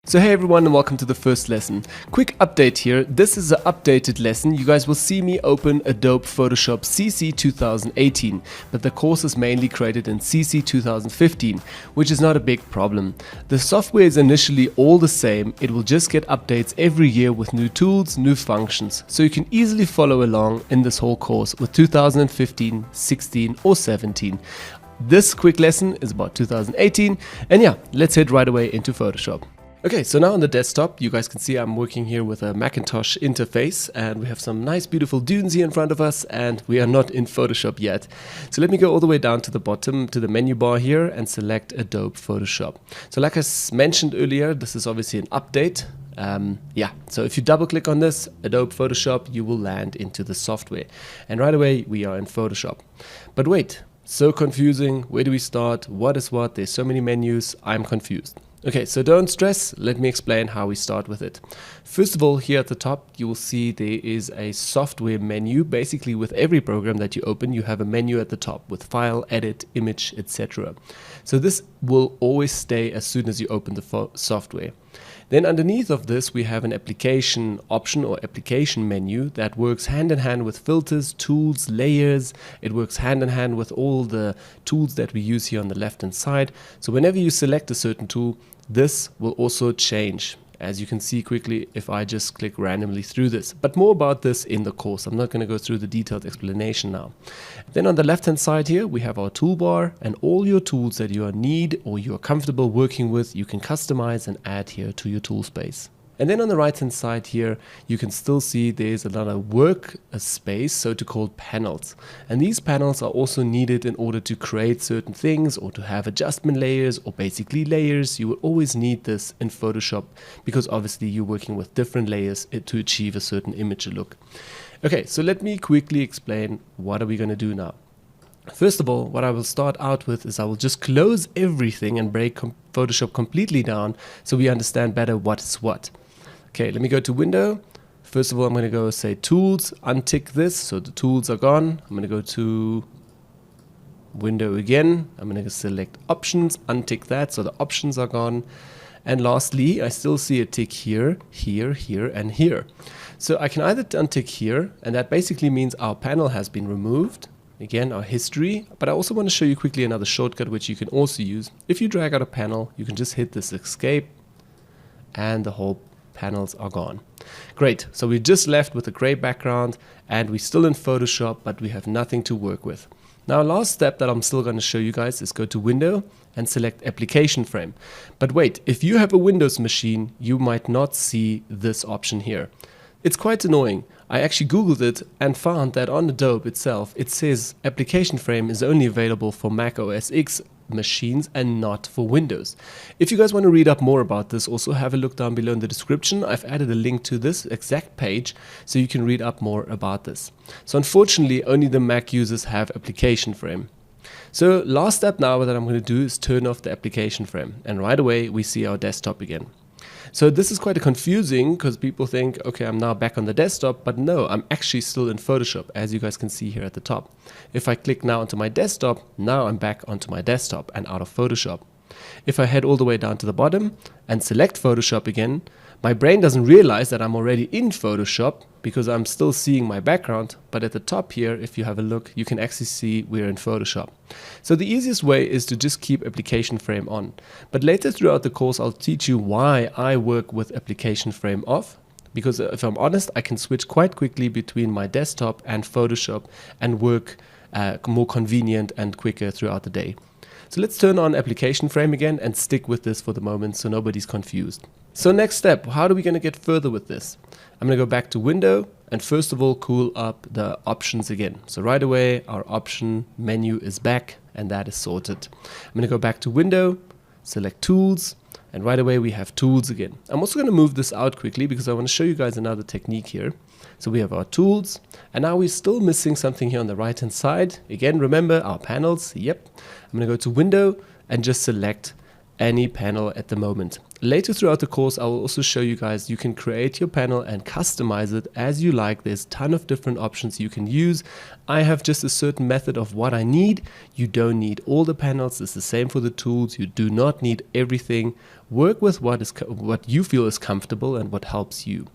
So hey everyone and welcome to the first lesson. Quick update here, this is an updated lesson. You guys will see me open Adobe Photoshop CC 2018, but the course is mainly created in CC 2015, which is not a big problem. The software is initially all the same, it will just get updates every year with new tools, new functions, so you can easily follow along in this whole course with 2015, 16 or 17. This quick lesson is about 2018, and yeah, let's head right away into Photoshop. Okay, so now on the desktop, you guys can see I'm working here with a Macintosh interface and we have some nice beautiful dunes here in front of us and we are not in Photoshop yet. So let me go all the way down to the bottom to the menu bar here and select Adobe Photoshop. So like I mentioned earlier, this is obviously an update. So if you double click on this, Adobe Photoshop, you will land into the software. And right away, we are in Photoshop. But wait, so confusing. Where do we start? What is what? There's so many menus. I'm confused. Okay, so don't stress, let me explain how we start with it. First of all, here at the top, you will see there is a software menu. Basically, with every program that you open, you have a menu at the top with file, edit, image, etc. So this will always stay as soon as you open the software. Then underneath of this, we have an application option or application menu that works hand in hand with filters, tools, layers. It works hand in hand with all the tools that we use here on the left hand side. So whenever you select a certain tool, this will also change. As you can see quickly if I just click randomly through this. But more about this in the course. I'm not going to go through the detailed explanation now. Then on the left hand side here we have our toolbar and all your tools that you need or you're comfortable working with, you can customize and add here to your tool space. And then on the right hand side here, you can still see there's another work space, so to called panels. And these panels are also needed in order to create certain things or to have adjustment layers or basically layers. You will always need this in Photoshop because obviously you're working with different layers to achieve a certain image look. Okay, so let me quickly explain what are we going to do now. First of all, what I will start out with is I will just close everything and break Photoshop completely down so we understand better what is what. Okay, let me go to Window. First of all, I'm going to go say Tools, untick this, so the tools are gone. I'm going to go to Window again. I'm going to select Options, untick that, so the options are gone. And lastly, I still see a tick here, here, here, and here. So I can either untick here, and that basically means our panel has been removed. Again, our history, but I also want to show you quickly another shortcut which you can also use. If you drag out a panel, you can just hit this escape and the whole panels are gone. Great, so we just left with a gray background and we're still in Photoshop, but we have nothing to work with. Now, last step that I'm still going to show you guys is go to Window and select Application Frame. But wait, if you have a Windows machine, you might not see this option here. It's quite annoying. I actually Googled it and found that on Adobe itself, it says Application Frame is only available for Mac OS X machines and not for Windows. If you guys want to read up more about this, also have a look down below in the description. I've added a link to this exact page so you can read up more about this. So unfortunately, only the Mac users have Application Frame. So last step now that I'm going to do is turn off the Application Frame, and right away we see our desktop again. So this is quite confusing because people think, okay, I'm now back on the desktop, but no, I'm actually still in Photoshop, as you guys can see here at the top. If I click now onto my desktop, now I'm back onto my desktop and out of Photoshop. If I head all the way down to the bottom and select Photoshop again, my brain doesn't realize that I'm already in Photoshop because I'm still seeing my background, but at the top here, if you have a look, you can actually see we're in Photoshop. So the easiest way is to just keep Application Frame on. But later throughout the course, I'll teach you why I work with Application Frame off. Because if I'm honest, I can switch quite quickly between my desktop and Photoshop and work more convenient and quicker throughout the day. So let's turn on Application Frame again and stick with this for the moment so nobody's confused. So next step, how are we going to get further with this? I'm going to go back to Window and first of all cool up the options again. So right away our option menu is back and that is sorted. I'm going to go back to Window, select Tools, and right away we have Tools again. I'm also going to move this out quickly because I want to show you guys another technique here. So we have our tools, and now we're still missing something here on the right hand side. Again, remember our panels. Yep. I'm going to go to Window and just select any panel at the moment. Later throughout the course, I will also show you guys you can create your panel and customize it as you like. There's a ton of different options you can use. I have just a certain method of what I need. You don't need all the panels. It's the same for the tools. You do not need everything. Work with what you feel is comfortable and what helps you.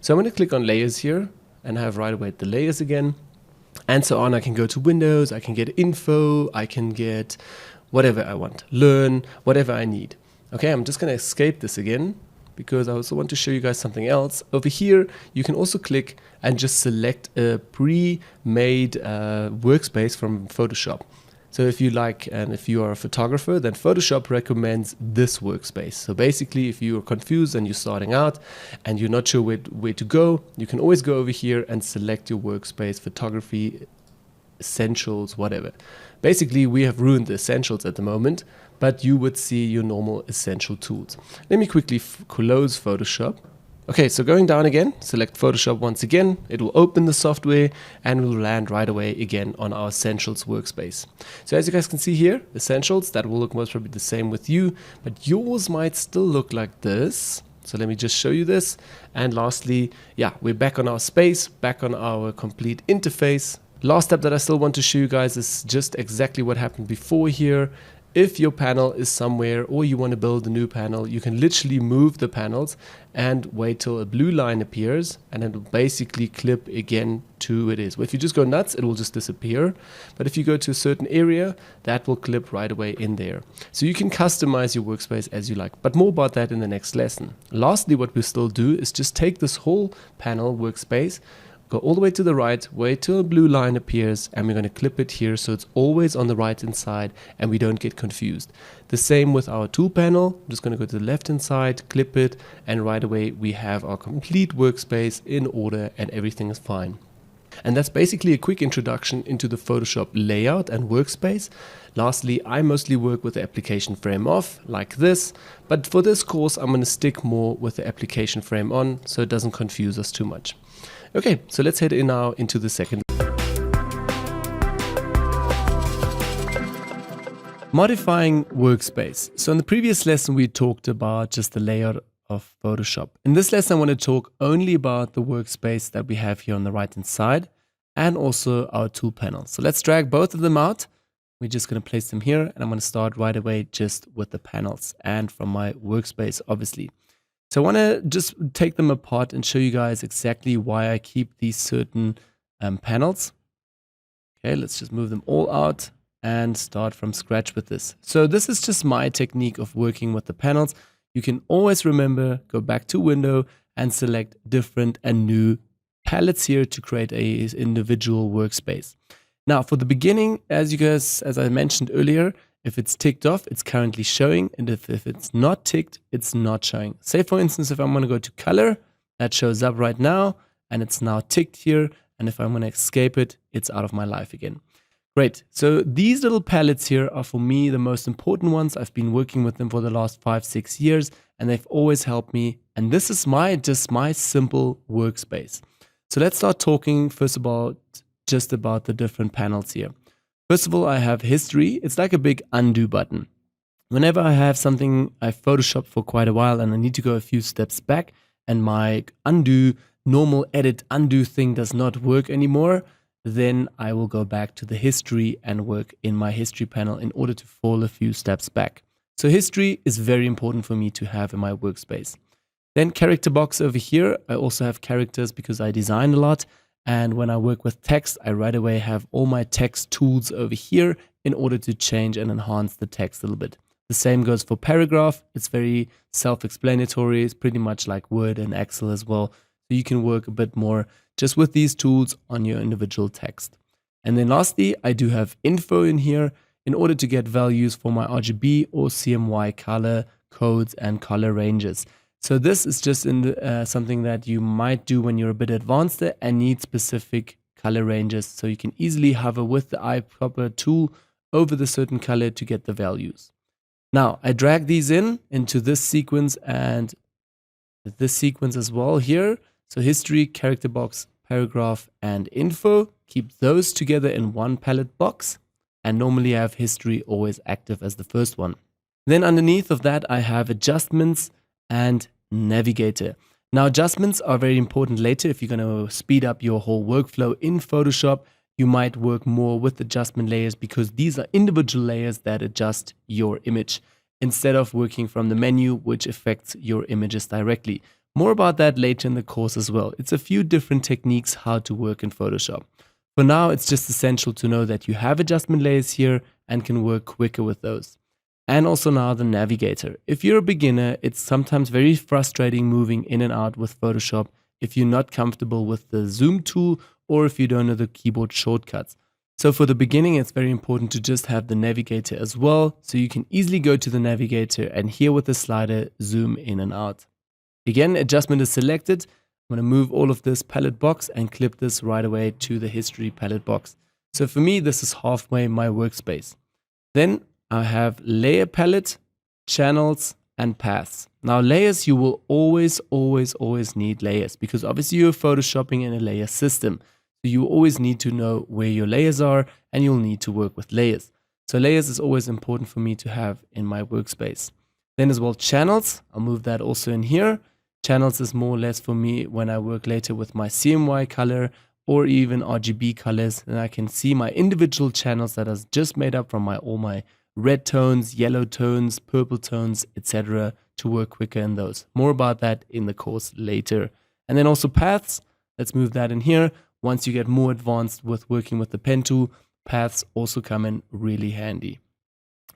So I'm going to click on layers here and have right away the layers again. And so on. I can go to Windows, I can get info, I can get whatever I want, learn, whatever I need. Okay, I'm just going to escape this again because I also want to show you guys something else. Over here, you can also click and just select a pre-made workspace from Photoshop. So if you like, and if you are a photographer, then Photoshop recommends this workspace. So basically, if you are confused and you're starting out and you're not sure where to go, you can always go over here and select your workspace, photography, essentials, whatever. Basically, we have ruined the essentials at the moment, but you would see your normal essential tools. Let me quickly close Photoshop. Okay, so going down again, select Photoshop once again, it will open the software and will land right away again on our Essentials workspace. So as you guys can see here, Essentials, that will look most probably the same with you, but yours might still look like this. So let me just show you this. And lastly, yeah, we're back on our space, back on our complete interface. Last step that I still want to show you guys is just exactly what happened before here. If your panel is somewhere or you want to build a new panel, you can literally move the panels and wait till a blue line appears and it will basically clip again to it is. Well, if you just go nuts, it will just disappear. But if you go to a certain area, that will clip right away in there. So you can customize your workspace as you like, but more about that in the next lesson. Lastly, what we still do is just take this whole panel workspace, go all the way to the right, wait till a blue line appears, and we're going to clip it here so it's always on the right hand side and we don't get confused. The same with our tool panel. I'm just going to go to the left hand side, clip it, and right away we have our complete workspace in order and everything is fine. And that's basically a quick introduction into the Photoshop layout and workspace. Lastly, I mostly work with the application frame off like this, but for this course I'm going to stick more with the application frame on so it doesn't confuse us too much. Okay, so let's head in now into the second. Modifying workspace. So in the previous lesson, we talked about just the layout of Photoshop. In this lesson, I want to talk only about the workspace that we have here on the right hand side and also our tool panel. So let's drag both of them out. We're just going to place them here and I'm going to start right away just with the panels and from my workspace, obviously. So I want to just take them apart and show you guys exactly why I keep these certain panels. Okay, let's just move them all out and start from scratch with this. So this is just my technique of working with the panels. You can always remember, go back to Window and select different and new palettes here to create a individual workspace. Now for the beginning, as I mentioned earlier, if it's ticked off, it's currently showing, and if it's not ticked, it's not showing. Say for instance, if I'm going to go to color, that shows up right now, and it's now ticked here, and if I'm going to escape it, it's out of my life again. Great, so these little palettes here are for me the most important ones. I've been working with them for the last 5-6 years, and they've always helped me, and this is just my simple workspace. So let's start talking first about just about the different panels here. First of all, I have history. It's like a big undo button. Whenever I have something I've photoshopped for quite a while and I need to go a few steps back and my normal edit undo thing does not work anymore, then I will go back to the history and work in my history panel in order to fall a few steps back. So history is very important for me to have in my workspace. Then character box over here. I also have characters because I design a lot. And when I work with text, I right away have all my text tools over here in order to change and enhance the text a little bit. The same goes for paragraph. It's very self-explanatory. It's pretty much like Word and Excel as well. So you can work a bit more just with these tools on your individual text. And then lastly, I do have info in here in order to get values for my RGB or CMY color codes and color ranges. So this is just something that you might do when you're a bit advanced and need specific color ranges. So you can easily hover with the eyedropper tool over the certain color to get the values. Now I drag these into this sequence and this sequence as well here. So history, character box, paragraph, and info. Keep those together in one palette box. And normally I have history always active as the first one. Then underneath of that, I have adjustments and navigator. Now, adjustments are very important later. If you're going to speed up your whole workflow in Photoshop, you might work more with adjustment layers because these are individual layers that adjust your image instead of working from the menu, which affects your images directly. More about that later in the course as well. It's a few different techniques how to work in Photoshop. For now, it's just essential to know that you have adjustment layers here and can work quicker with those. And also now the navigator. If you're a beginner, it's sometimes very frustrating moving in and out with Photoshop if you're not comfortable with the zoom tool or if you don't know the keyboard shortcuts. So for the beginning, it's very important to just have the navigator as well, so you can easily go to the navigator and here with the slider, zoom in and out. Again, adjustment is selected. I'm going to move all of this palette box and clip this right away to the history palette box. So for me, this is halfway my workspace. Then I have layer palette, channels, and paths. Now layers, you will always need layers because obviously you're photoshopping in a layer system. So you always need to know where your layers are and you'll need to work with layers. So layers is always important for me to have in my workspace. Then as well, channels, I'll move that also in here. Channels is more or less for me when I work later with my CMY color or even RGB colors, and I can see my individual channels that is just made up from all my red tones, yellow tones, purple tones, etc. to work quicker in those. More about that in the course later. And then also paths, let's move that in here. Once you get more advanced with working with the pen tool, paths also come in really handy.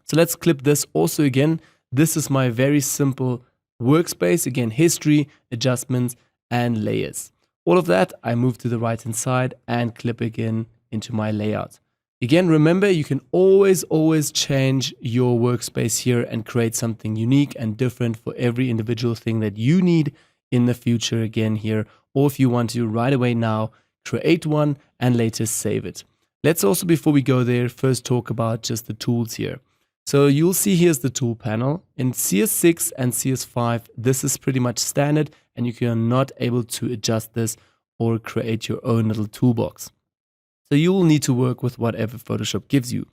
So let's clip this also again. This is my very simple workspace. Again, history, adjustments, and layers. All of that, I move to the right hand side and clip again into my layout. Again, remember, you can always change your workspace here and create something unique and different for every individual thing that you need in the future again here. Or if you want to right away now, create one and later save it. Let's also, before we go there, first talk about just the tools here. So you'll see here's the tool panel. In CS6 and CS5, this is pretty much standard and you are not able to adjust this or create your own little toolbox. So you will need to work with whatever Photoshop gives you.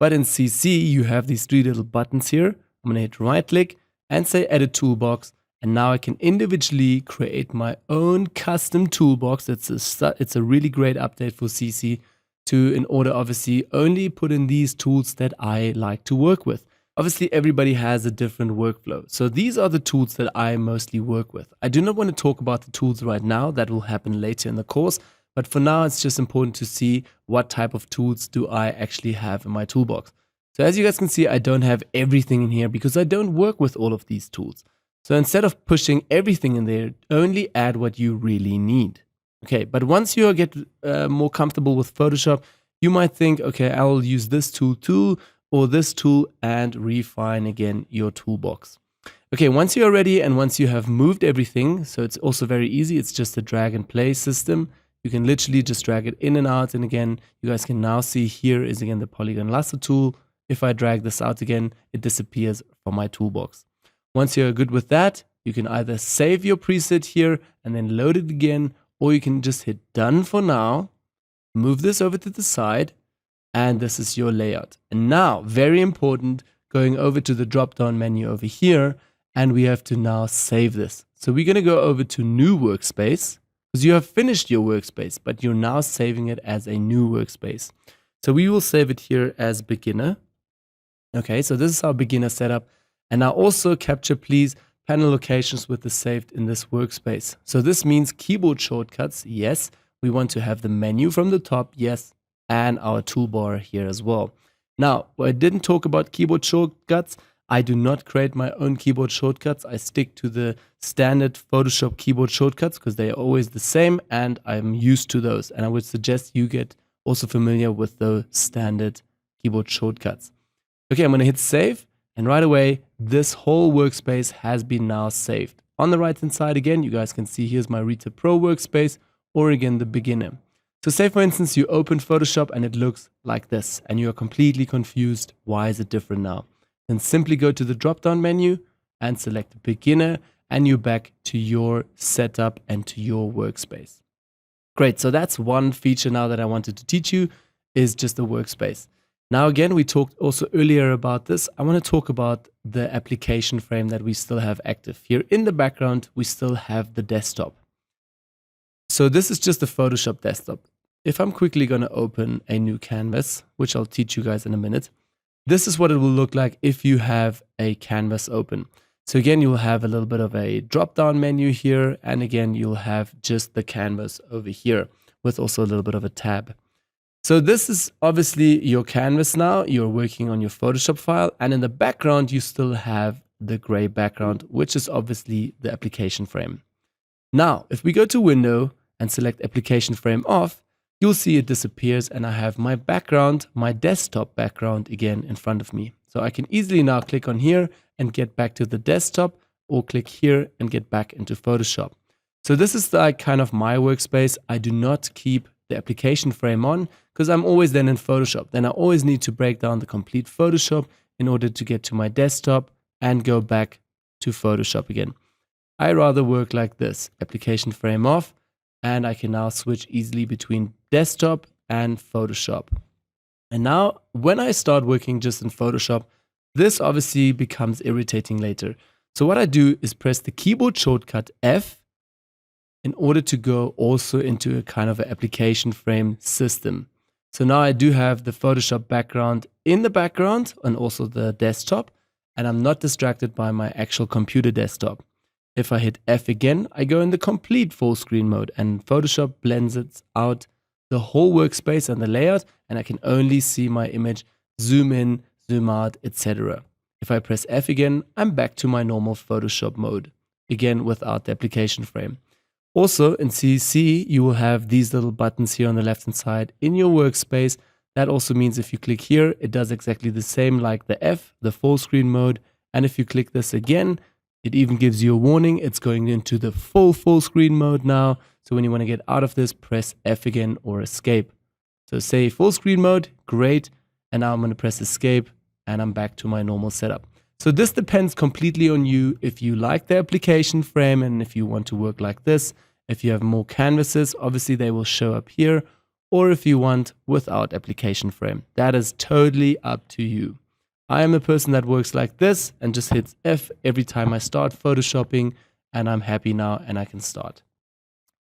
But in CC, you have these three little buttons here. I'm going to hit right click and say edit toolbox. And now I can individually create my own custom toolbox. It's a really great update for CC in order obviously only put in these tools that I like to work with. Obviously, everybody has a different workflow. So these are the tools that I mostly work with. I do not want to talk about the tools right now. That will happen later in the course. But for now, it's just important to see what type of tools do I actually have in my toolbox. So as you guys can see, I don't have everything in here because I don't work with all of these tools. So instead of pushing everything in there, only add what you really need. Okay, but once you get more comfortable with Photoshop, you might think, okay, I will use this tool too, or this tool and refine again your toolbox. Okay, once you're ready and once you have moved everything, so it's also very easy. It's just a drag and play system. You can literally just drag it in and out. And again, you guys can now see here is again the polygon lasso tool. If I drag this out again, it disappears from my toolbox. Once you're good with that, you can either save your preset here and then load it again, or you can just hit done for now, move this over to the side, and this is your layout. And now, very important, going over to the drop-down menu over here, and we have to now save this. So we're going to go over to new workspace, because you have finished your workspace, but you're now saving it as a new workspace. So we will save it here as beginner. Okay, so this is our beginner setup. And now also capture, please, panel locations with the saved in this workspace. So this means keyboard shortcuts, yes. We want to have the menu from the top, yes, and our toolbar here as well. Now, I didn't talk about keyboard shortcuts. I do not create my own keyboard shortcuts. I stick to the standard Photoshop keyboard shortcuts because they are always the same and I'm used to those. And I would suggest you get also familiar with the standard keyboard shortcuts. Okay, I'm going to hit save and right away, this whole workspace has been now saved. On the right hand side again, you guys can see here's my Rita Pro workspace or again the beginner. So say for instance, you open Photoshop and it looks like this and you're completely confused. Why is it different now? Then simply go to the drop-down menu and select beginner and you're back to your setup and to your workspace. Great, so that's one feature now that I wanted to teach you is just the workspace. Now again, we talked also earlier about this. I want to talk about the application frame that we still have active. Here in the background, we still have the desktop. So this is just the Photoshop desktop. If I'm quickly going to open a new canvas, which I'll teach you guys in a minute, this is what it will look like if you have a canvas open. So again, you'll have a little bit of a drop-down menu here. And again, you'll have just the canvas over here with also a little bit of a tab. So this is obviously your canvas now. You're working on your Photoshop file. And in the background, you still have the gray background, which is obviously the application frame. Now, if we go to Window and select Application Frame Off, you'll see it disappears and I have my background, my desktop background again in front of me. So I can easily now click on here and get back to the desktop, or click here and get back into Photoshop. So this is like kind of my workspace. I do not keep the application frame on because I'm always then in Photoshop. Then I always need to break down the complete Photoshop in order to get to my desktop and go back to Photoshop again. I rather work like this, application frame off, and I can now switch easily between desktop and Photoshop. And now when I start working just in Photoshop, this obviously becomes irritating later. So what I do is press the keyboard shortcut F in order to go also into a kind of an application frame system. So now I do have the Photoshop background in the background and also the desktop, and I'm not distracted by my actual computer desktop. If I hit F again, I go in the complete full screen mode and Photoshop blends it out the whole workspace and the layout, and I can only see my image, zoom in, zoom out, etc. If I press F again, I'm back to my normal Photoshop mode, again without the application frame. Also in CC, you will have these little buttons here on the left hand side in your workspace. That also means if you click here, it does exactly the same like the F, the full screen mode. And if you click this again, it even gives you a warning. It's going into the full screen mode now. So when you want to get out of this, press F again or escape. So say full screen mode, great. And now I'm going to press escape and I'm back to my normal setup. So this depends completely on you. If you like the application frame and if you want to work like this, if you have more canvases, obviously they will show up here, or if you want without application frame. That is totally up to you. I am a person that works like this and just hits F every time I start photoshopping, and I'm happy now and I can start.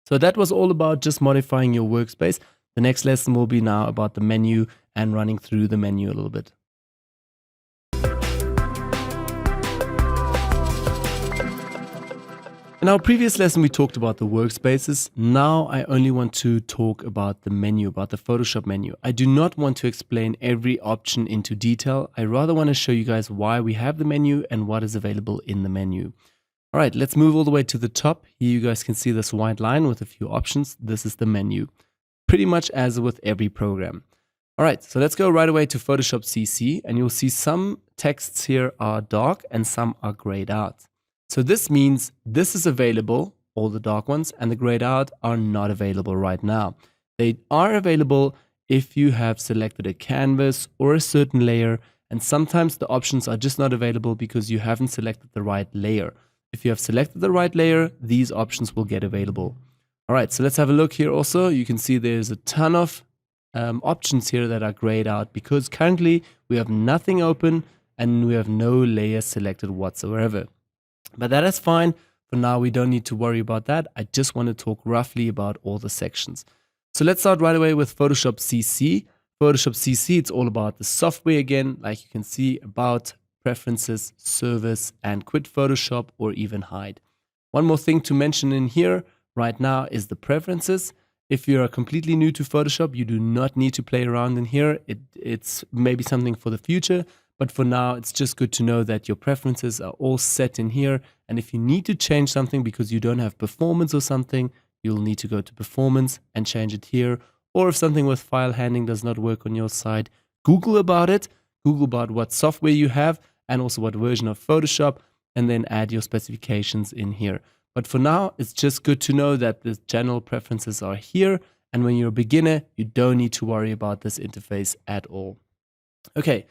So that was all about just modifying your workspace. The next lesson will be now about the menu and running through the menu a little bit. In our previous lesson, we talked about the workspaces. Now I only want to talk about the menu, about the Photoshop menu. I do not want to explain every option into detail. I rather want to show you guys why we have the menu and what is available in the menu. All right, let's move all the way to the top. Here you guys can see this white line with a few options. This is the menu, pretty much as with every program. All right, so let's go right away to Photoshop CC, and you'll see some texts here are dark and some are grayed out. So this means this is available, all the dark ones, and the grayed out are not available right now. They are available if you have selected a canvas or a certain layer, and sometimes the options are just not available because you haven't selected the right layer. If you have selected the right layer, these options will get available. All right, so let's have a look here also. You can see there's a ton of options here that are grayed out because currently we have nothing open and we have no layer selected whatsoever. But that is fine. For now, we don't need to worry about that. I just want to talk roughly about all the sections. So let's start right away with Photoshop CC. Photoshop CC, it's all about the software again. Like you can see, about, preferences, service, and quit Photoshop or even hide. One more thing to mention in here right now is the preferences. If you're completely new to Photoshop, you do not need to play around in here. It's maybe something for the future. But for now, it's just good to know that your preferences are all set in here. And if you need to change something because you don't have performance or something, you'll need to go to performance and change it here. Or if something with file handling does not work on your side, Google about it. Google about what software you have and also what version of Photoshop, and then add your specifications in here. But for now, it's just good to know that the general preferences are here. And when you're a beginner, you don't need to worry about this interface at all. Okay.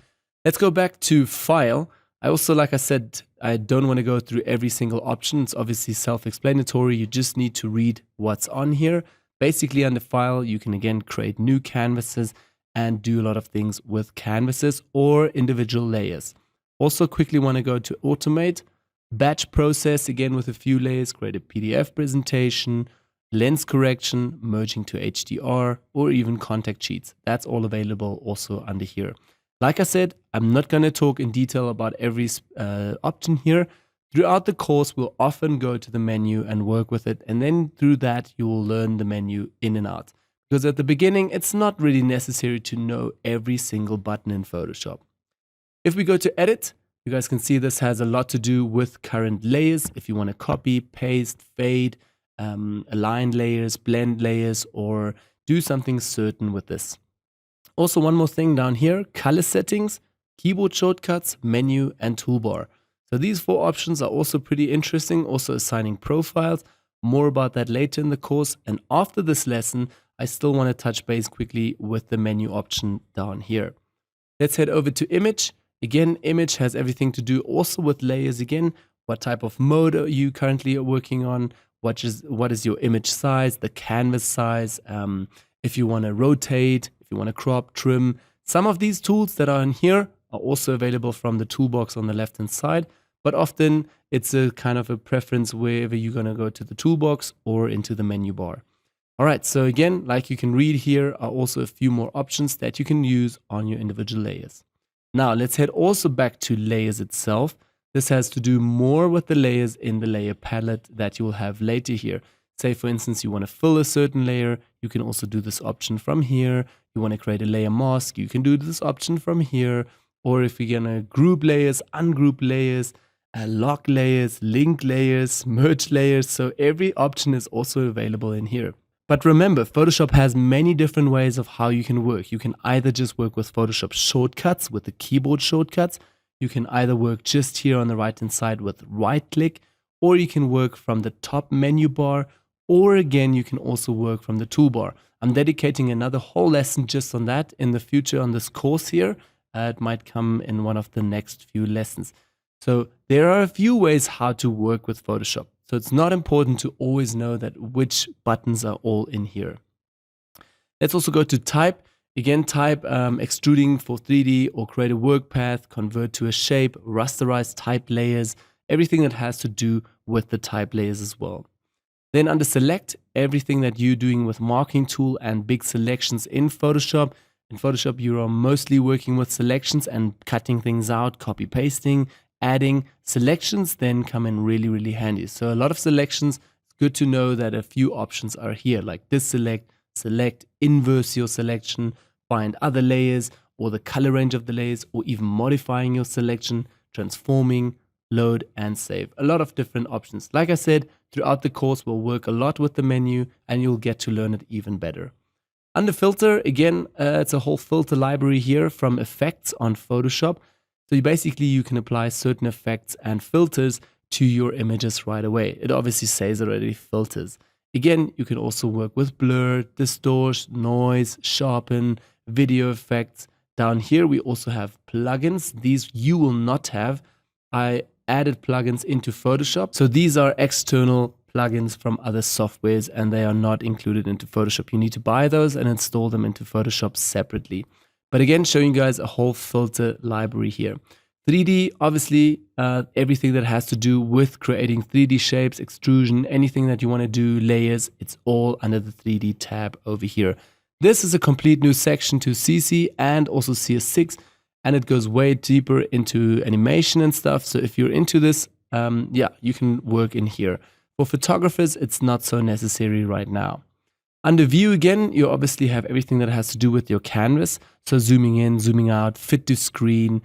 Let's go back to File. I also, like I said, I don't want to go through every single option. It's obviously self-explanatory. You just need to read what's on here. Basically, under File, you can again create new canvases and do a lot of things with canvases or individual layers. Also quickly want to go to automate, batch process again with a few layers, create a PDF presentation, lens correction, merging to HDR, or even contact sheets. That's all available also under here. Like I said, I'm not going to talk in detail about every option here. Throughout the course, we'll often go to the menu and work with it. And then through that, you will learn the menu in and out. Because at the beginning, it's not really necessary to know every single button in Photoshop. If we go to edit, you guys can see this has a lot to do with current layers. If you want to copy, paste, fade, align layers, blend layers, or do something certain with this. Also, one more thing down here, color settings, keyboard shortcuts, menu, and toolbar. So these 4 options are also pretty interesting, also assigning profiles. More about that later in the course. And after this lesson, I still want to touch base quickly with the menu option down here. Let's head over to image. Again, image has everything to do also with layers again. What type of mode are you currently working on? What is your image size, the canvas size, if you want to rotate, if you want to crop, trim. Some of these tools that are in here are also available from the toolbox on the left hand side, but often it's a kind of a preference wherever you're going to go to the toolbox or into the menu bar. All right, so again, like you can read here are also a few more options that you can use on your individual layers. Now let's head also back to layers itself. This has to do more with the layers in the layer palette that you will have later here. Say for instance, you want to fill a certain layer, you can also do this option from here. You want to create a layer mask, you can do this option from here. Or if you're going to group layers, ungroup layers, lock layers, link layers, merge layers. So every option is also available in here. But remember, Photoshop has many different ways of how you can work. You can either just work with Photoshop shortcuts, with the keyboard shortcuts. You can either work just here on the right hand side with right click, or you can work from the top menu bar, or again, you can also work from the toolbar. I'm dedicating another whole lesson just on that in the future on this course here. It might come in one of the next few lessons. So there are a few ways how to work with Photoshop. So it's not important to always know that which buttons are all in here. Let's also go to type. Again, type extruding for 3D or create a work path, convert to a shape, rasterize type layers, everything that has to do with the type layers as well. Then under select, everything that you're doing with marking tool and big selections in Photoshop. In Photoshop, you are mostly working with selections and cutting things out, copy pasting, adding. Selections then come in really, really handy. So a lot of selections, it's good to know that a few options are here, like deselect, select, inverse your selection, find other layers or the color range of the layers, or even modifying your selection, transforming, load and save. A lot of different options. Like I said, throughout the course, we'll work a lot with the menu and you'll get to learn it even better. Under filter, again, it's a whole filter library here from effects on Photoshop. So you can apply certain effects and filters to your images right away. It obviously says already filters. Again, you can also work with blur, distort, noise, sharpen, video effects. Down here, we also have plugins. These you will not have. I added plugins into Photoshop. So these are external plugins from other softwares and they are not included into Photoshop. You need to buy those and install them into Photoshop separately. But again, showing you guys a whole filter library here. 3D, obviously, everything that has to do with creating 3D shapes, extrusion, anything that you want to do, layers, it's all under the 3D tab over here. This is a complete new section to CC and also CS6, and it goes way deeper into animation and stuff. So if you're into this, yeah, you can work in here. For photographers, it's not so necessary right now. Under view again, you obviously have everything that has to do with your canvas. So zooming in, zooming out, fit to screen,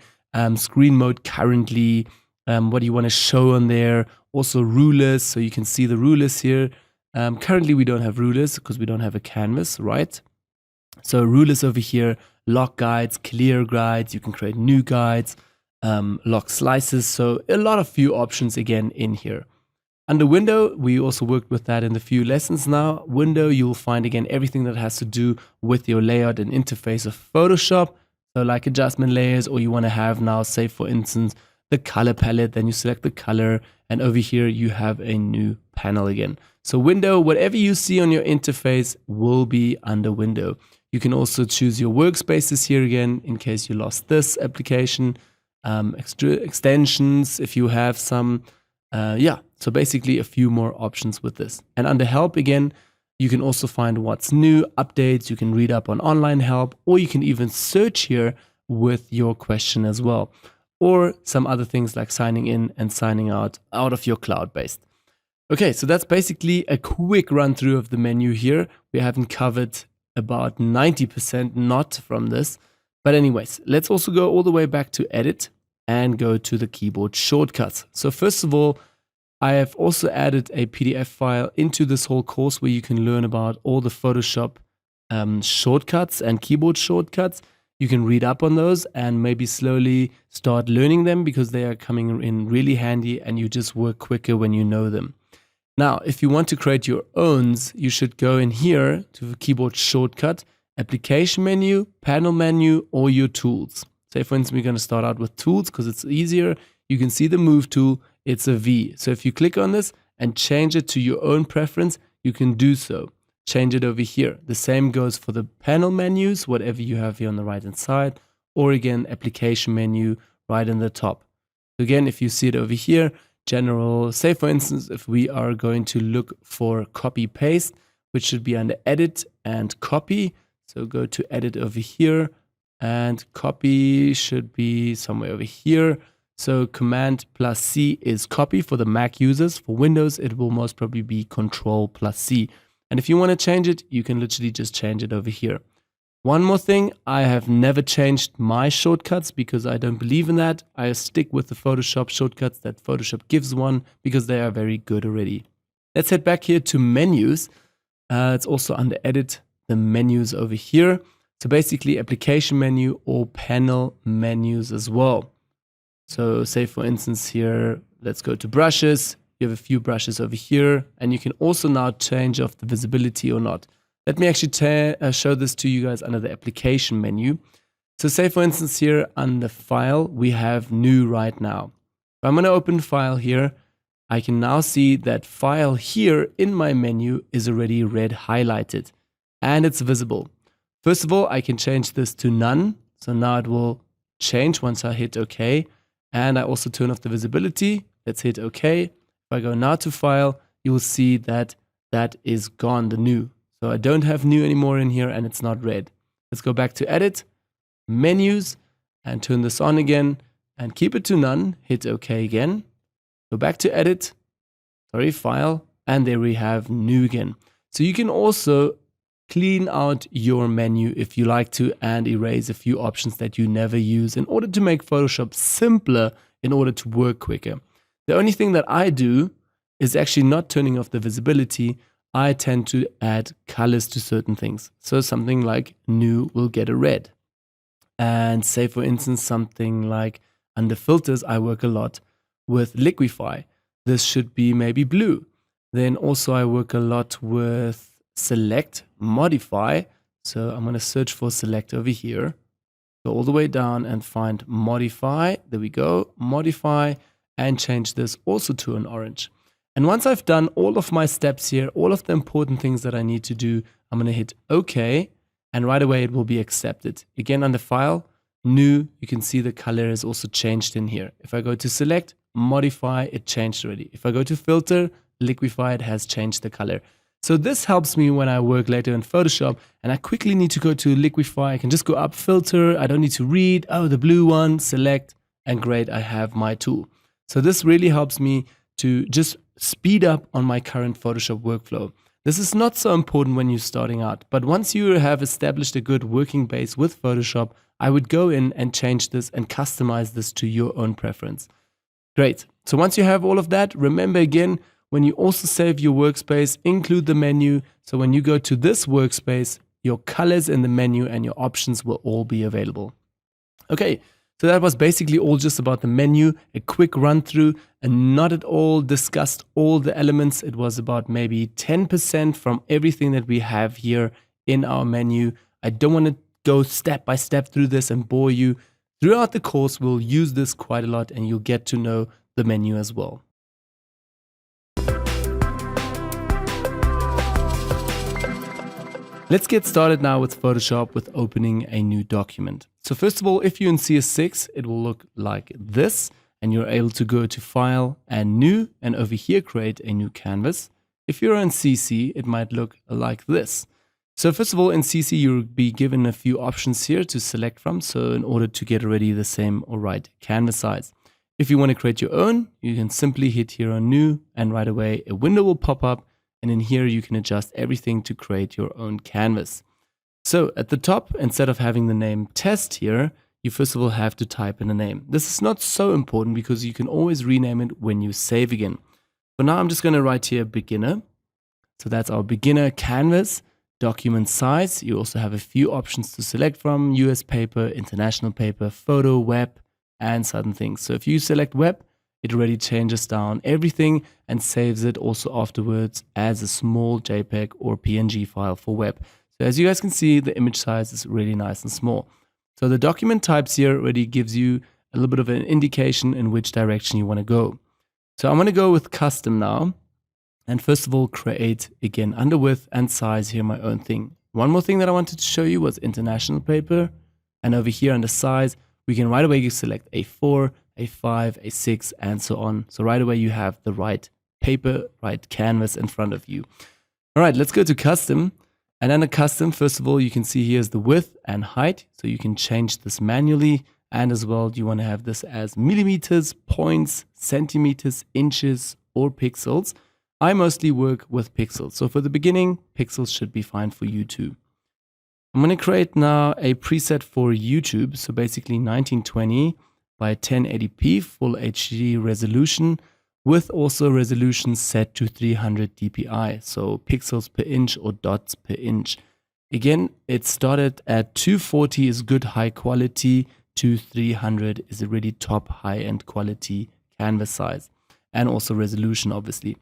screen mode currently, what do you want to show on there. Also rulers, so you can see the rulers here. Currently we don't have rulers because we don't have a canvas, right? So rulers over here, lock guides, clear guides, you can create new guides, lock slices. So a lot of few options again in here. Under window, we also worked with that in the few lessons now. Window, you'll find again everything that has to do with your layout and interface of Photoshop. So like adjustment layers, or you want to have now, say for instance, the color palette, then you select the color, and over here you have a new panel again. So window, whatever you see on your interface will be under window. You can also choose your workspaces here again in case you lost this application, extra extensions if you have some. So basically a few more options with this. And under help again, you can also find what's new, updates, you can read up on online help, or you can even search here with your question as well. Or some other things like signing in and signing out of your cloud-based. Okay, so that's basically a quick run through of the menu here. We haven't covered about 90% not from this. But anyways, let's also go all the way back to edit and go to the keyboard shortcuts. So first of all, I have also added a PDF file into this whole course where you can learn about all the Photoshop shortcuts and keyboard shortcuts. You can read up on those and maybe slowly start learning them because they are coming in really handy and you just work quicker when you know them. Now, if you want to create your own, you should go in here to the keyboard shortcut, application menu, panel menu, or your tools. Say for instance, we're going to start out with tools because it's easier. You can see the move tool, it's a V. So if you click on this and change it to your own preference, you can do so. Change it over here. The same goes for the panel menus, whatever you have here on the right hand side, or again, application menu right in the top. Again, if you see it over here, general, say for instance, if we are going to look for copy paste, which should be under edit and copy. So go to edit over here and copy should be somewhere over here. So Command plus C is copy for the Mac users. For Windows, it will most probably be Control plus C. And if you want to change it, you can literally just change it over here. One more thing, I have never changed my shortcuts because I don't believe in that. I stick with the Photoshop shortcuts that Photoshop gives one because they are very good already. Let's head back here to menus. It's also under edit, the menus over here. So basically application menu or panel menus as well. So say for instance here, let's go to brushes. You have a few brushes over here and you can also now change off the visibility or not. Let me actually show this to you guys under the application menu. So say for instance here under file, we have new right now. If I'm going to open file here, I can now see that file here in my menu is already red highlighted and it's visible. First of all, I can change this to none. So now it will change once I hit OK. And I also turn off the visibility. Let's hit OK. If I go now to file, you will see that that is gone, the new. So I don't have new anymore in here and it's not red. Let's go back to edit, menus, and turn this on again and keep it to none. Hit OK again. Go back to edit, file, and there we have new again. So you can also clean out your menu if you like to and erase a few options that you never use in order to make Photoshop simpler in order to work quicker. The only thing that I do is actually not turning off the visibility. I tend to add colors to certain things. So something like new will get a red. And say for instance, something like under filters, I work a lot with Liquify. This should be maybe blue. Then also I work a lot with select, modify. So I'm going to search for select over here. Go all the way down and find modify. There we go, modify, and change this also to an orange. And once I've done all of my steps here, all of the important things that I need to do, I'm going to hit OK, and right away it will be accepted. Again, under File, New, you can see the color is also changed in here. If I go to Select, Modify, it changed already. If I go to Filter, Liquify, it has changed the color. So this helps me when I work later in Photoshop and I quickly need to go to Liquify. I can just go up, Filter, I don't need to read, oh, the blue one, Select, and great, I have my tool. So this really helps me to just speed up on my current Photoshop workflow. This is not so important when you're starting out, but once you have established a good working base with Photoshop, I would go in and change this and customize this to your own preference. Great. So once you have all of that, remember again, when you also save your workspace, include the menu. So when you go to this workspace, your colors in the menu and your options will all be available. Okay. So that was basically all just about the menu, a quick run through, and not at all discussed all the elements. It was about maybe 10% from everything that we have here in our menu. I don't want to go step by step through this and bore you. Throughout the course, we'll use this quite a lot and you'll get to know the menu as well. Let's get started now with Photoshop with opening a new document. So first of all, if you're in CS6, it will look like this, and you're able to go to File and New, and over here create a new canvas. If you're in CC, it might look like this. So first of all, in CC, you'll be given a few options here to select from, so in order to get already the same or right canvas size. If you want to create your own, you can simply hit here on New, and right away a window will pop up, and in here you can adjust everything to create your own canvas. So at the top, instead of having the name test here, you first of all have to type in a name. This is not so important because you can always rename it when you save again. For now, I'm just going to write here beginner. So that's our beginner canvas. Document size. You also have a few options to select from: US paper, international paper, photo, web, and certain things. So if you select web, it already changes down everything and saves it also afterwards as a small JPEG or PNG file for web. So as you guys can see, the image size is really nice and small. So the document types here already gives you a little bit of an indication in which direction you want to go. So I'm going to go with custom now. And first of all, create again under width and size here my own thing. One more thing that I wanted to show you was international paper. And over here under size, we can right away select A4, A5, A6, and so on. So right away you have the right paper, right canvas in front of you. All right, let's go to custom. And under custom, first of all, you can see here's the width and height. So you can change this manually. And as well, you want to have this as millimeters, points, centimeters, inches, or pixels. I mostly work with pixels. So for the beginning, pixels should be fine for you too. I'm going to create now a preset for YouTube. So basically 1920 by 1080p full HD resolution with also resolution set to 300 dpi. So pixels per inch or dots per inch. Again, it started at 240 is good high quality, to 300 is a really top high end quality canvas size and also resolution obviously.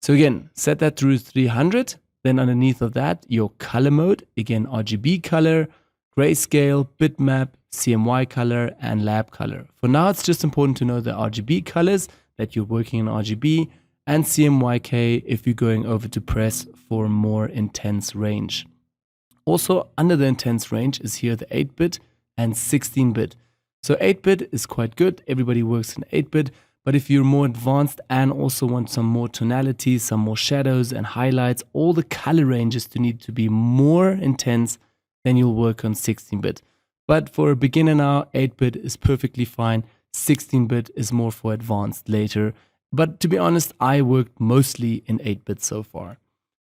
So again, set that through 300. Then underneath of that, your color mode, again, RGB color, grayscale, bitmap, CMY color, and lab color. For now, it's just important to know the RGB colors that you're working in RGB and CMYK if you're going over to press for more intense range. Also, under the intense range is here the 8-bit and 16-bit. So 8-bit is quite good. Everybody works in 8-bit. But if you're more advanced and also want some more tonalities, some more shadows and highlights, all the color ranges to need to be more intense, then you'll work on 16-bit. But for a beginner now, 8-bit is perfectly fine. 16-bit is more for advanced later. But to be honest, I worked mostly in 8-bit so far.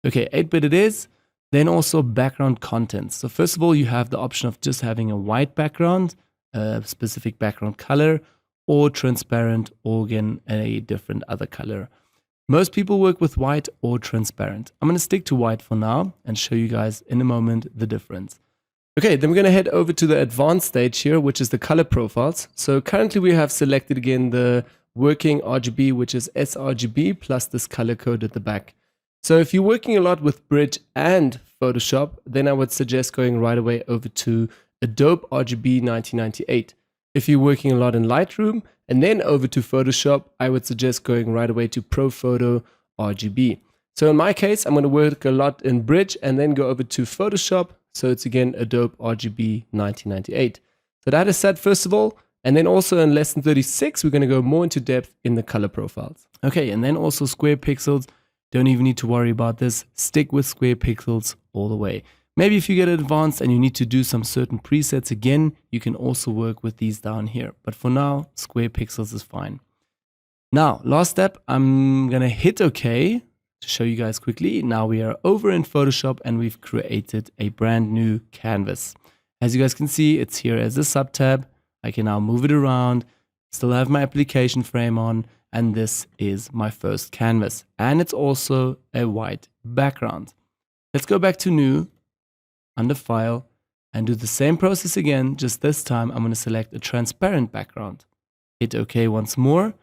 Okay, 8-bit it is. Then also background content. So first of all, you have the option of just having a white background, a specific background color, or transparent, or again, a different other color. Most people work with white or transparent. I'm going to stick to white for now and show you guys in a moment the difference. Okay, then we're going to head over to the advanced stage here, which is the color profiles. So currently we have selected again the working RGB, which is sRGB plus this color code at the back. So if you're working a lot with Bridge and Photoshop, then I would suggest going right away over to Adobe RGB 1998. If you're working a lot in Lightroom and then over to Photoshop, I would suggest going right away to ProPhoto RGB. So in my case, I'm going to work a lot in Bridge and then go over to Photoshop. So it's again Adobe RGB 1998. So that is set first of all. And then also in lesson 36, we're going to go more into depth in the color profiles. Okay, and then also square pixels. Don't even need to worry about this. Stick with square pixels all the way. Maybe if you get advanced and you need to do some certain presets again, you can also work with these down here. But for now, square pixels is fine. Now, last step, I'm going to hit OK to show you guys quickly. Now we are over in Photoshop and we've created a brand new canvas. As you guys can see, it's here as a sub-tab. I can now move it around, still have my application frame on, and this is my first canvas. And it's also a white background. Let's go back to New, under File, and do the same process again, just this time I'm going to select a transparent background. Hit OK once more.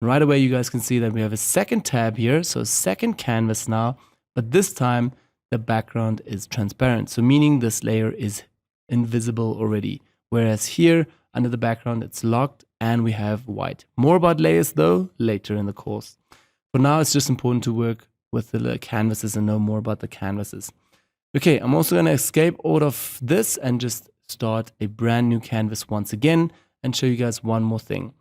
Right away you guys can see that we have a second tab here, so a second canvas now, but this time the background is transparent, so meaning this layer is invisible already. Whereas here, under the background, it's locked and we have white. More about layers though, later in the course. For now, it's just important to work with the canvases and know more about the canvases. Okay, I'm also going to escape out of this and just start a brand new canvas once again and show you guys one more thing.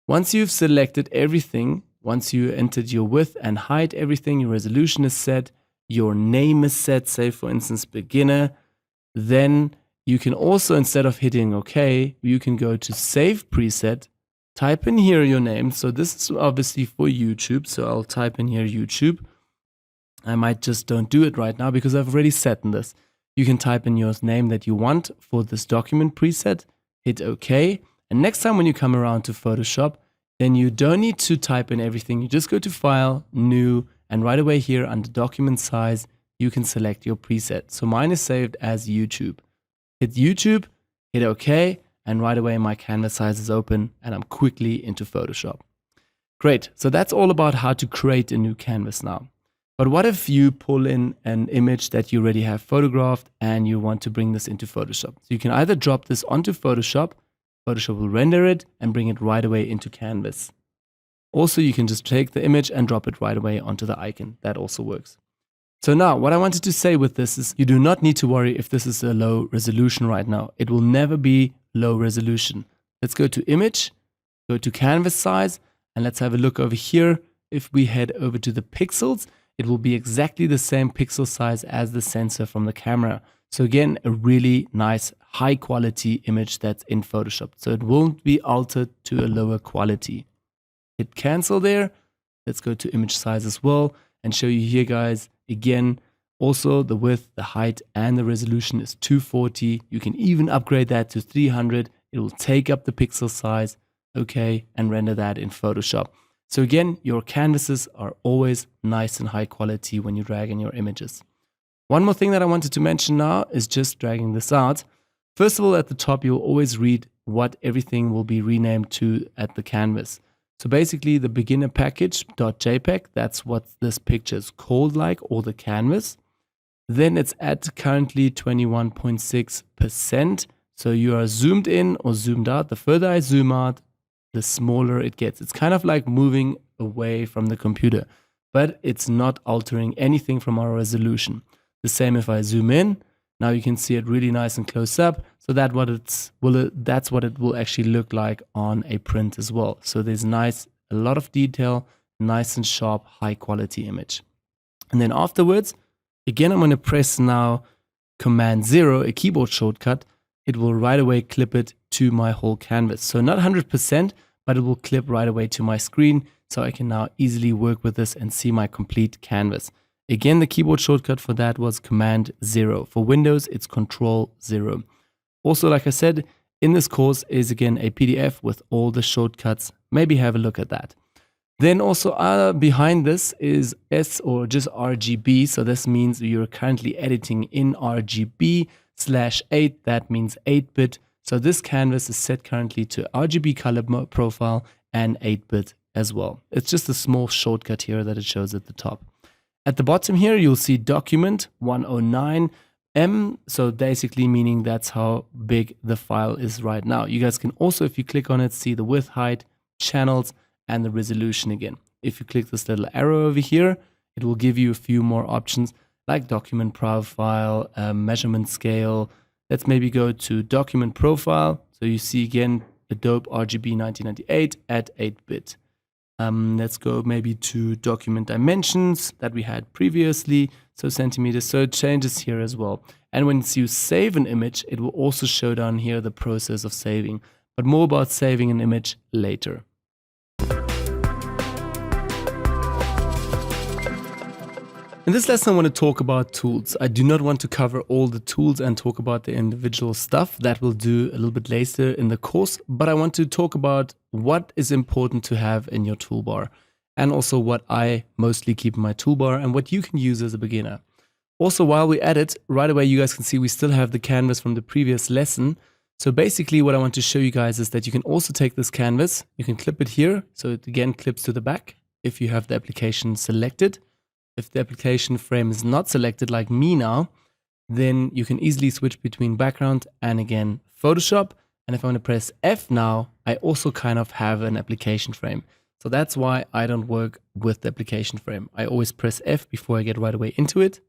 Once you've selected everything, once you entered your width and height, everything, your resolution is set, your name is set, say for instance beginner, then you can also, instead of hitting OK, you can go to Save Preset, type in here your name. So this is obviously for YouTube, so I'll type in here YouTube. I might just don't do it right now because I've already set in this. You can type in your name that you want for this document preset, hit OK, and next time when you come around to Photoshop, then you don't need to type in everything. You just go to File, New, and right away here under Document Size, you can select your preset. So mine is saved as YouTube. Hit YouTube, hit OK, and right away my canvas size is open and I'm quickly into Photoshop. Great, so that's all about how to create a new canvas now. But what if you pull in an image that you already have photographed and you want to bring this into Photoshop? So you can either drop this onto Photoshop, Photoshop will render it and bring it right away into Canvas. Also, you can just take the image and drop it right away onto the icon. That also works. So now what I wanted to say with this is you do not need to worry if this is a low resolution right now. It will never be low resolution. Let's go to image, go to canvas size, and let's have a look over here. If we head over to the pixels, it will be exactly the same pixel size as the sensor from the camera. So again, a really nice high quality image that's in Photoshop. So it won't be altered to a lower quality. Hit cancel there. Let's go to image size as well and show you here, guys. Again, also the width, the height, and the resolution is 240. You can even upgrade that to 300. It will take up the pixel size, okay, and render that in Photoshop. So again, your canvases are always nice and high quality when you drag in your images. One more thing that I wanted to mention now is just dragging this out. First of all, at the top, you'll always read what everything will be renamed to at the canvas. So basically the beginner package.jpg, that's what this picture is called like, or the canvas. Then it's at currently 21.6%. So you are zoomed in or zoomed out. The further I zoom out, the smaller it gets. It's kind of like moving away from the computer, but it's not altering anything from our resolution. The same if I zoom in. Now you can see it really nice and close up. So that's what it will actually look like on a print as well. So there's a lot of detail, nice and sharp, high quality image. And then afterwards, again, I'm going to press now Command 0, a keyboard shortcut. It will right away clip it to my whole canvas. So not 100%, but it will clip right away to my screen. So I can now easily work with this and see my complete canvas. Again, the keyboard shortcut for that was Command 0. For Windows, it's Control 0. Also, like I said, in this course is again a PDF with all the shortcuts. Maybe have a look at that. Then also behind this is S or just RGB. So this means you're currently editing in RGB/8. That means 8-bit. So this canvas is set currently to RGB color profile and 8-bit as well. It's just a small shortcut here that it shows at the top. At the bottom here, you'll see document 109 M. So basically meaning that's how big the file is right now. You guys can also, if you click on it, see the width, height, channels, and the resolution again. If you click this little arrow over here, it will give you a few more options like document profile, measurement scale. Let's maybe go to document profile. So you see again, Adobe RGB 1998 at 8-bit. Let's go maybe to document dimensions that we had previously. So centimeters, so it changes here as well. And once you save an image, it will also show down here the process of saving, but more about saving an image later. In this lesson, I want to talk about tools. I do not want to cover all the tools and talk about the individual stuff. That we'll do a little bit later in the course, but I want to talk about what is important to have in your toolbar and also what I mostly keep in my toolbar and what you can use as a beginner. Also, while we're at it, right away you guys can see we still have the canvas from the previous lesson. So basically what I want to show you guys is that you can also take this canvas, you can clip it here, so it again clips to the back if you have the application selected. If the application frame is not selected like me now, then you can easily switch between background and again Photoshop. And if I want to press F now, I also kind of have an application frame. So that's why I don't work with the application frame. I always press F before I get right away into it.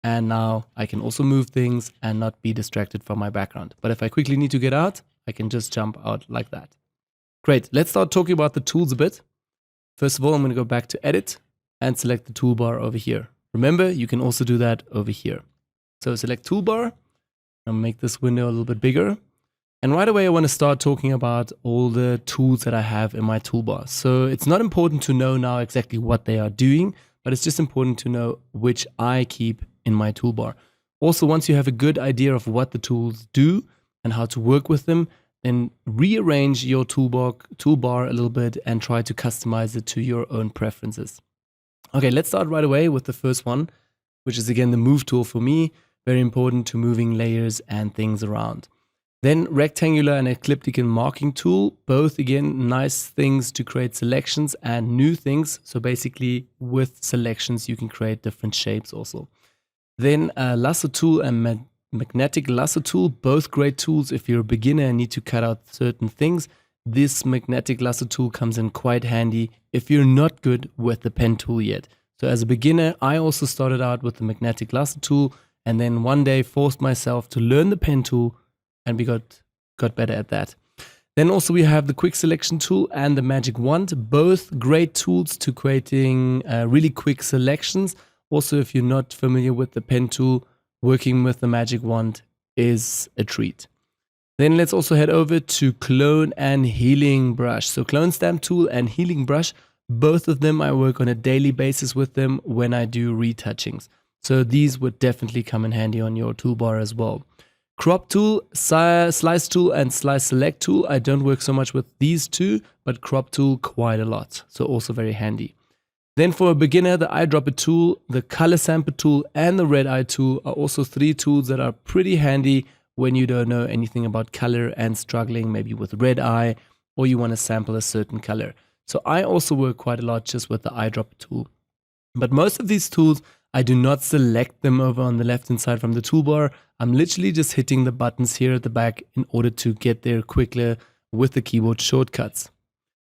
And now I can also move things and not be distracted from my background. But if I quickly need to get out, I can just jump out like that. Great, let's start talking about the tools a bit. First of all, I'm going to go back to Edit and select the toolbar over here. Remember, you can also do that over here. So select Toolbar. I'll make this window a little bit bigger. And right away, I want to start talking about all the tools that I have in my toolbar. So it's not important to know now exactly what they are doing, but it's just important to know which I keep in my toolbar. Also, once you have a good idea of what the tools do and how to work with them, then rearrange your toolbar a little bit and try to customize it to your own preferences. Okay, let's start right away with the first one, which is again the Move tool for me. Very important to moving layers and things around. Then rectangular and ecliptic marking tool, both again nice things to create selections and new things. So basically with selections you can create different shapes also. Then lasso tool and magnetic lasso tool, both great tools if you're a beginner and need to cut out certain things. This magnetic lasso tool comes in quite handy if you're not good with the pen tool yet. So as a beginner, I also started out with the magnetic lasso tool and then one day forced myself to learn the pen tool and we got better at that. Then also we have the quick selection tool and the magic wand, both great tools to creating really quick selections. Also, if you're not familiar with the pen tool, working with the magic wand is a treat. Then let's also head over to clone and healing brush. So clone stamp tool and healing brush, both of them I work on a daily basis with them when I do retouchings. So these would definitely come in handy on your toolbar as well. Crop tool, slice tool and slice select tool. I don't work so much with these two, but crop tool quite a lot. So also very handy. Then for a beginner, the eyedropper tool, the color sample tool and the red eye tool are also three tools that are pretty handy when you don't know anything about color and struggling maybe with red eye or you want to sample a certain color. So I also work quite a lot just with the eyedropper tool. But most of these tools, I do not select them over on the left hand side from the toolbar. I'm literally just hitting the buttons here at the back in order to get there quicker with the keyboard shortcuts.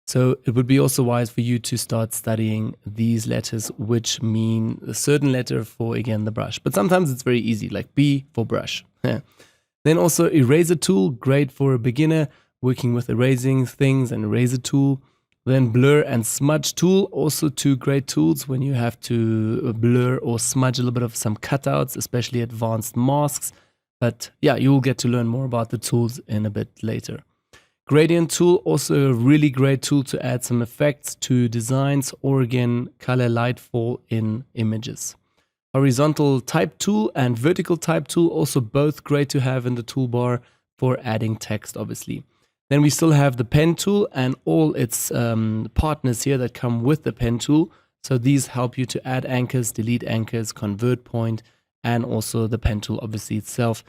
So it would be also wise for you to start studying these letters, which mean a certain letter for, again, the brush. But sometimes it's very easy, like B for brush. Then also eraser tool, great for a beginner, working with erasing things and eraser tool. Then blur and smudge tool, also two great tools when you have to blur or smudge a little bit of some cutouts, especially advanced masks. But yeah, you'll get to learn more about the tools in a bit later. Gradient tool, also a really great tool to add some effects to designs or again, color light fall in images. Horizontal type tool and vertical type tool, also both great to have in the toolbar for adding text, obviously. Then we still have the pen tool and all its partners here that come with the pen tool. So these help you to add anchors, delete anchors, convert point, and also the pen tool obviously itself.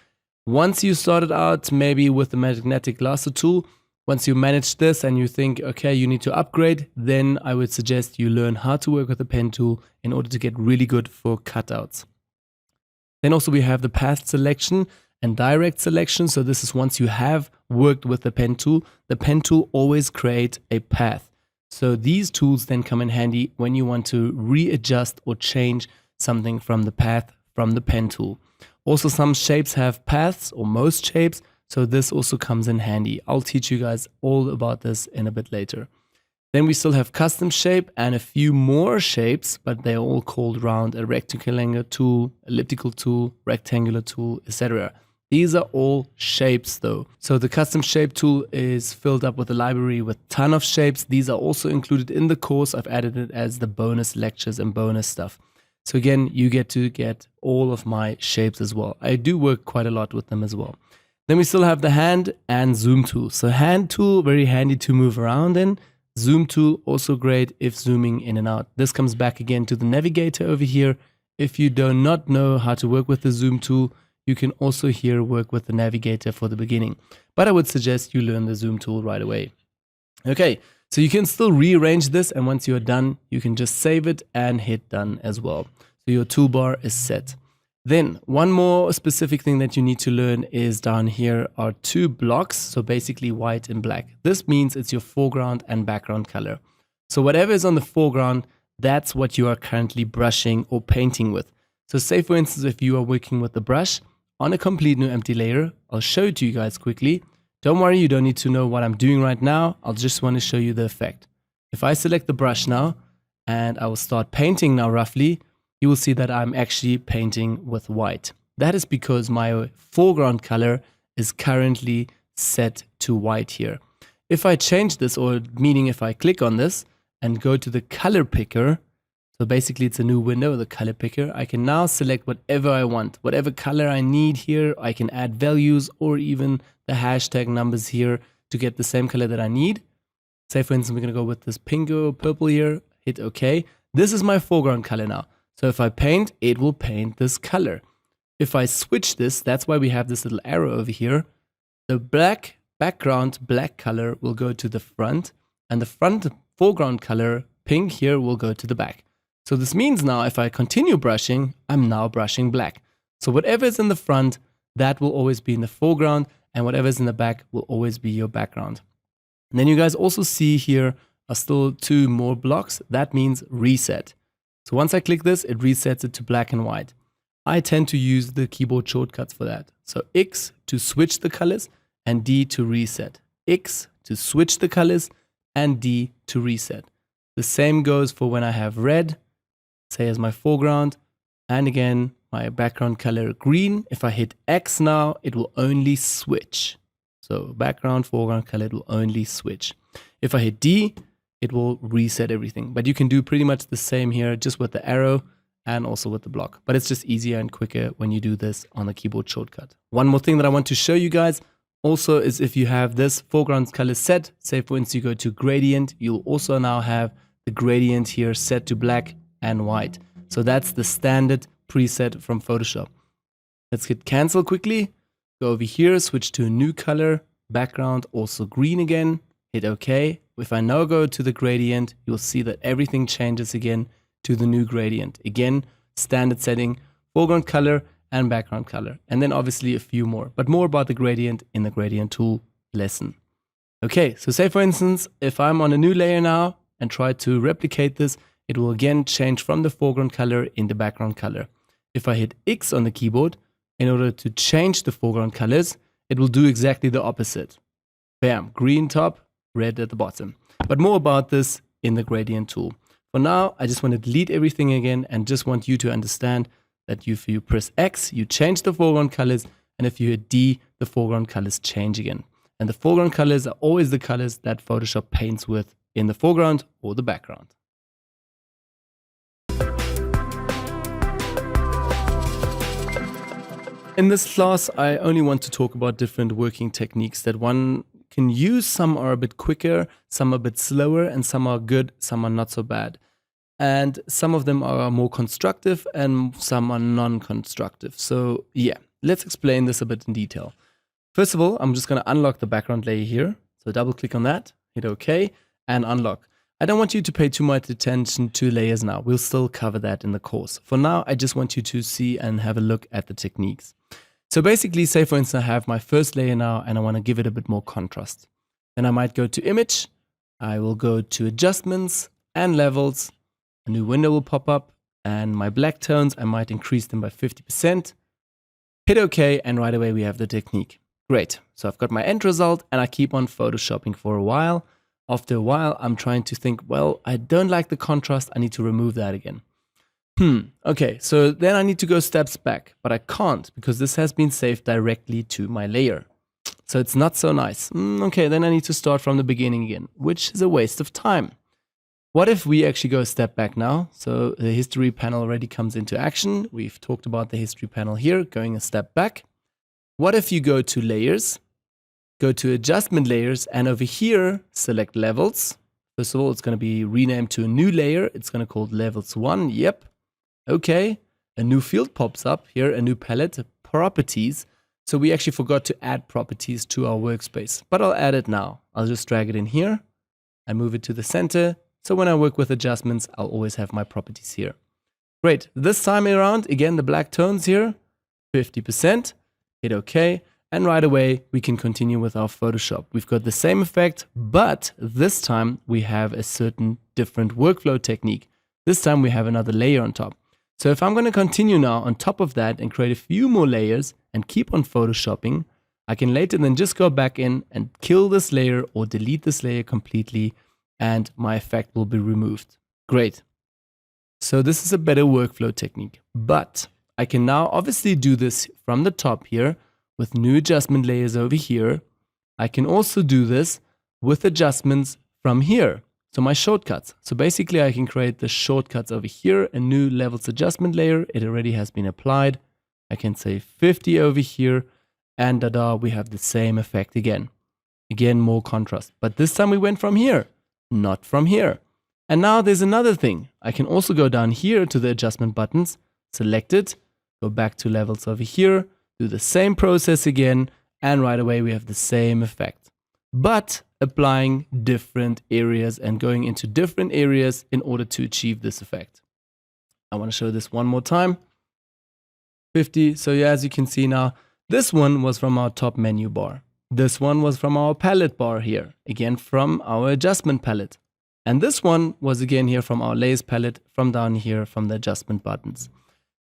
Once you started out maybe with the magnetic lasso tool, once you manage this and you think, okay, you need to upgrade, then I would suggest you learn how to work with the pen tool in order to get really good for cutouts. Then also we have the path selection and direct selection. So this is once you have worked with the pen tool always creates a path. So these tools then come in handy when you want to readjust or change something from the path from the pen tool. Also some shapes have paths or most shapes. So this also comes in handy. I'll teach you guys all about this in a bit later. Then we still have custom shape and a few more shapes, but they're all called round, a rectangular tool, elliptical tool, rectangular tool, etc. These are all shapes though. So the custom shape tool is filled up with a library with a ton of shapes. These are also included in the course. I've added it as the bonus lectures and bonus stuff. So again, you get to get all of my shapes as well. I do work quite a lot with them as well. Then we still have the hand and zoom tool. So hand tool, very handy to move around in. Zoom tool, also great if zooming in and out. This comes back again to the navigator over here. If you do not know how to work with the zoom tool, you can also here work with the navigator for the beginning. But I would suggest you learn the zoom tool right away. Okay, so you can still rearrange this, and once you're done, you can just save it and hit done as well. So your toolbar is set. Then one more specific thing that you need to learn is down here are two blocks. So basically white and black. This means it's your foreground and background color. So whatever is on the foreground, that's what you are currently brushing or painting with. So say for instance, if you are working with the brush on a complete new empty layer, I'll show it to you guys quickly. Don't worry, you don't need to know what I'm doing right now. I'll just want to show you the effect. If I select the brush now and I will start painting now roughly, you will see that I'm actually painting with white. That is because my foreground color is currently set to white here. If I change this, or meaning if I click on this and go to the color picker, so basically it's a new window, the color picker, I can now select whatever I want, whatever color I need here. I can add values or even the hashtag numbers here to get the same color that I need. Say for instance, we're going to go with this pink or purple here, hit OK. This is my foreground color now. So if I paint, it will paint this color. If I switch this, that's why we have this little arrow over here. The background black color will go to the front, and the foreground color pink here will go to the back. So this means now if I continue brushing, I'm now brushing black. So whatever is in the front, that will always be in the foreground, and whatever is in the back will always be your background. And then you guys also see here are still 2 more blocks. That means reset. So once I click this, it resets it to black and white. I tend to use the keyboard shortcuts for that. So X to switch the colors and D to reset. X to switch the colors and D to reset. The same goes for when I have red, say as my foreground, and again my background color green. If I hit X now, it will only switch. So background, foreground color, it will only switch. If I hit D, it will reset everything. But you can do pretty much the same here, just with the arrow and also with the block. But it's just easier and quicker when you do this on the keyboard shortcut. One more thing that I want to show you guys also is if you have this foreground color set, say for instance you go to gradient, you'll also now have the gradient here set to black and white. So that's the standard preset from Photoshop. Let's hit cancel quickly. Go over here, switch to a new color, background also green again, hit OK. If I now go to the gradient, you'll see that everything changes again to the new gradient. Again, standard setting, foreground color and background color. And then obviously a few more, but more about the gradient in the gradient tool lesson. Okay, so say for instance, if I'm on a new layer now and try to replicate this, it will again change from the foreground color into background color. If I hit X on the keyboard, in order to change the foreground colors, it will do exactly the opposite. Bam, green top, red at the bottom. But more about this in the gradient tool. For now, I just want to delete everything again and just want you to understand that if you press X, you change the foreground colors, and if you hit D, the foreground colors change again. And the foreground colors are always the colors that Photoshop paints with in the foreground or the background. In this class, I only want to talk about different working techniques that one can use. Some are a bit quicker, some are a bit slower, and some are good, some are not so bad. And some of them are more constructive and some are non-constructive. So yeah, let's explain this a bit in detail. First of all, I'm just going to unlock the background layer here. So double click on that, hit OK, and unlock. I don't want you to pay too much attention to layers now. We'll still cover that in the course. For now, I just want you to see and have a look at the techniques. So basically, say for instance, I have my first layer now and I want to give it a bit more contrast. Then I might go to image. I will go to adjustments and levels. A new window will pop up, and my black tones, I might increase them by 50%. Hit OK, and right away we have the technique. Great. So I've got my end result and I keep on photoshopping for a while. After a while, I'm trying to think, well, I don't like the contrast. I need to remove that again. Okay, so then I need to go steps back, but I can't because this has been saved directly to my layer. So it's not so nice. Okay, then I need to start from the beginning again, which is a waste of time. What if we actually go a step back now? So the history panel already comes into action. We've talked about the history panel here, going a step back. What if you go to layers, go to adjustment layers, and over here, select levels. First of all, it's going to be renamed to a new layer. It's going to call levels 1. Yep. Okay. A new field pops up here, a new palette, properties. So we actually forgot to add properties to our workspace, but I'll add it now. I'll just drag it in here and move it to the center. So when I work with adjustments, I'll always have my properties here. Great. This time around, again, the black tones here, 50%. Hit OK. And right away, we can continue with our Photoshop. We've got the same effect, but this time we have a certain different workflow technique. This time we have another layer on top. So if I'm going to continue now on top of that and create a few more layers and keep on photoshopping, I can later then just go back in and kill this layer or delete this layer completely, and my effect will be removed. Great. So this is a better workflow technique, but I can now obviously do this from the top here with new adjustment layers over here. I can also do this with adjustments from here. So my shortcuts. So basically I can create the shortcuts over here, a new levels adjustment layer. It already has been applied. I can say 50 over here, and we have the same effect again. Again, more contrast. But this time we went from here, not from here. And now there's another thing. I can also go down here to the adjustment buttons, select it, go back to levels over here, do the same process again, and right away we have the same effect. But applying different areas and going into different areas in order to achieve this effect. I want to show this one more time. 50. So yeah, as you can see now, this one was from our top menu bar. This one was from our palette bar here, again from our adjustment palette. And this one was again here from our layers palette, from down here from the adjustment buttons.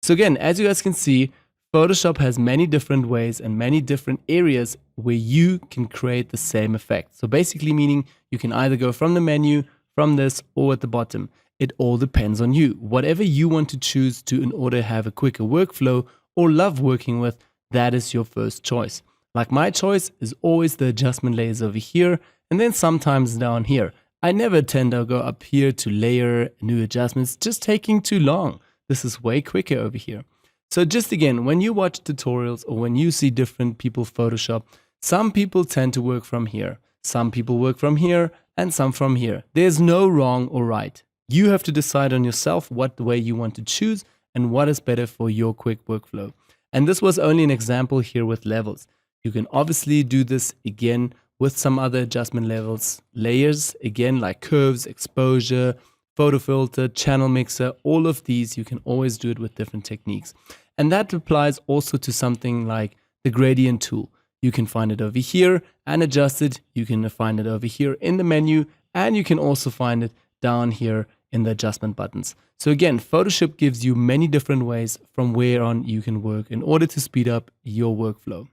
So again, as you guys can see, Photoshop has many different ways and many different areas where you can create the same effect. So basically meaning you can either go from the menu, from this, or at the bottom. It all depends on you. Whatever you want to choose to in order to have a quicker workflow or love working with, that is your first choice. Like my choice is always the adjustment layers over here and then sometimes down here. I never tend to go up here to layer new adjustments, just taking too long. This is way quicker over here. So just again, when you watch tutorials or when you see different people Photoshop, some people tend to work from here, some people work from here, and some from here. There's no wrong or right. You have to decide on yourself what way you want to choose and what is better for your quick workflow. And this was only an example here with levels. You can obviously do this again with some other adjustment levels, layers, again like curves, exposure, photo filter, channel mixer, all of these, you can always do it with different techniques. And that applies also to something like the gradient tool. You can find it over here and adjust it. You can find it over here in the menu, and you can also find it down here in the adjustment buttons. So again, Photoshop gives you many different ways from where on you can work in order to speed up your workflow.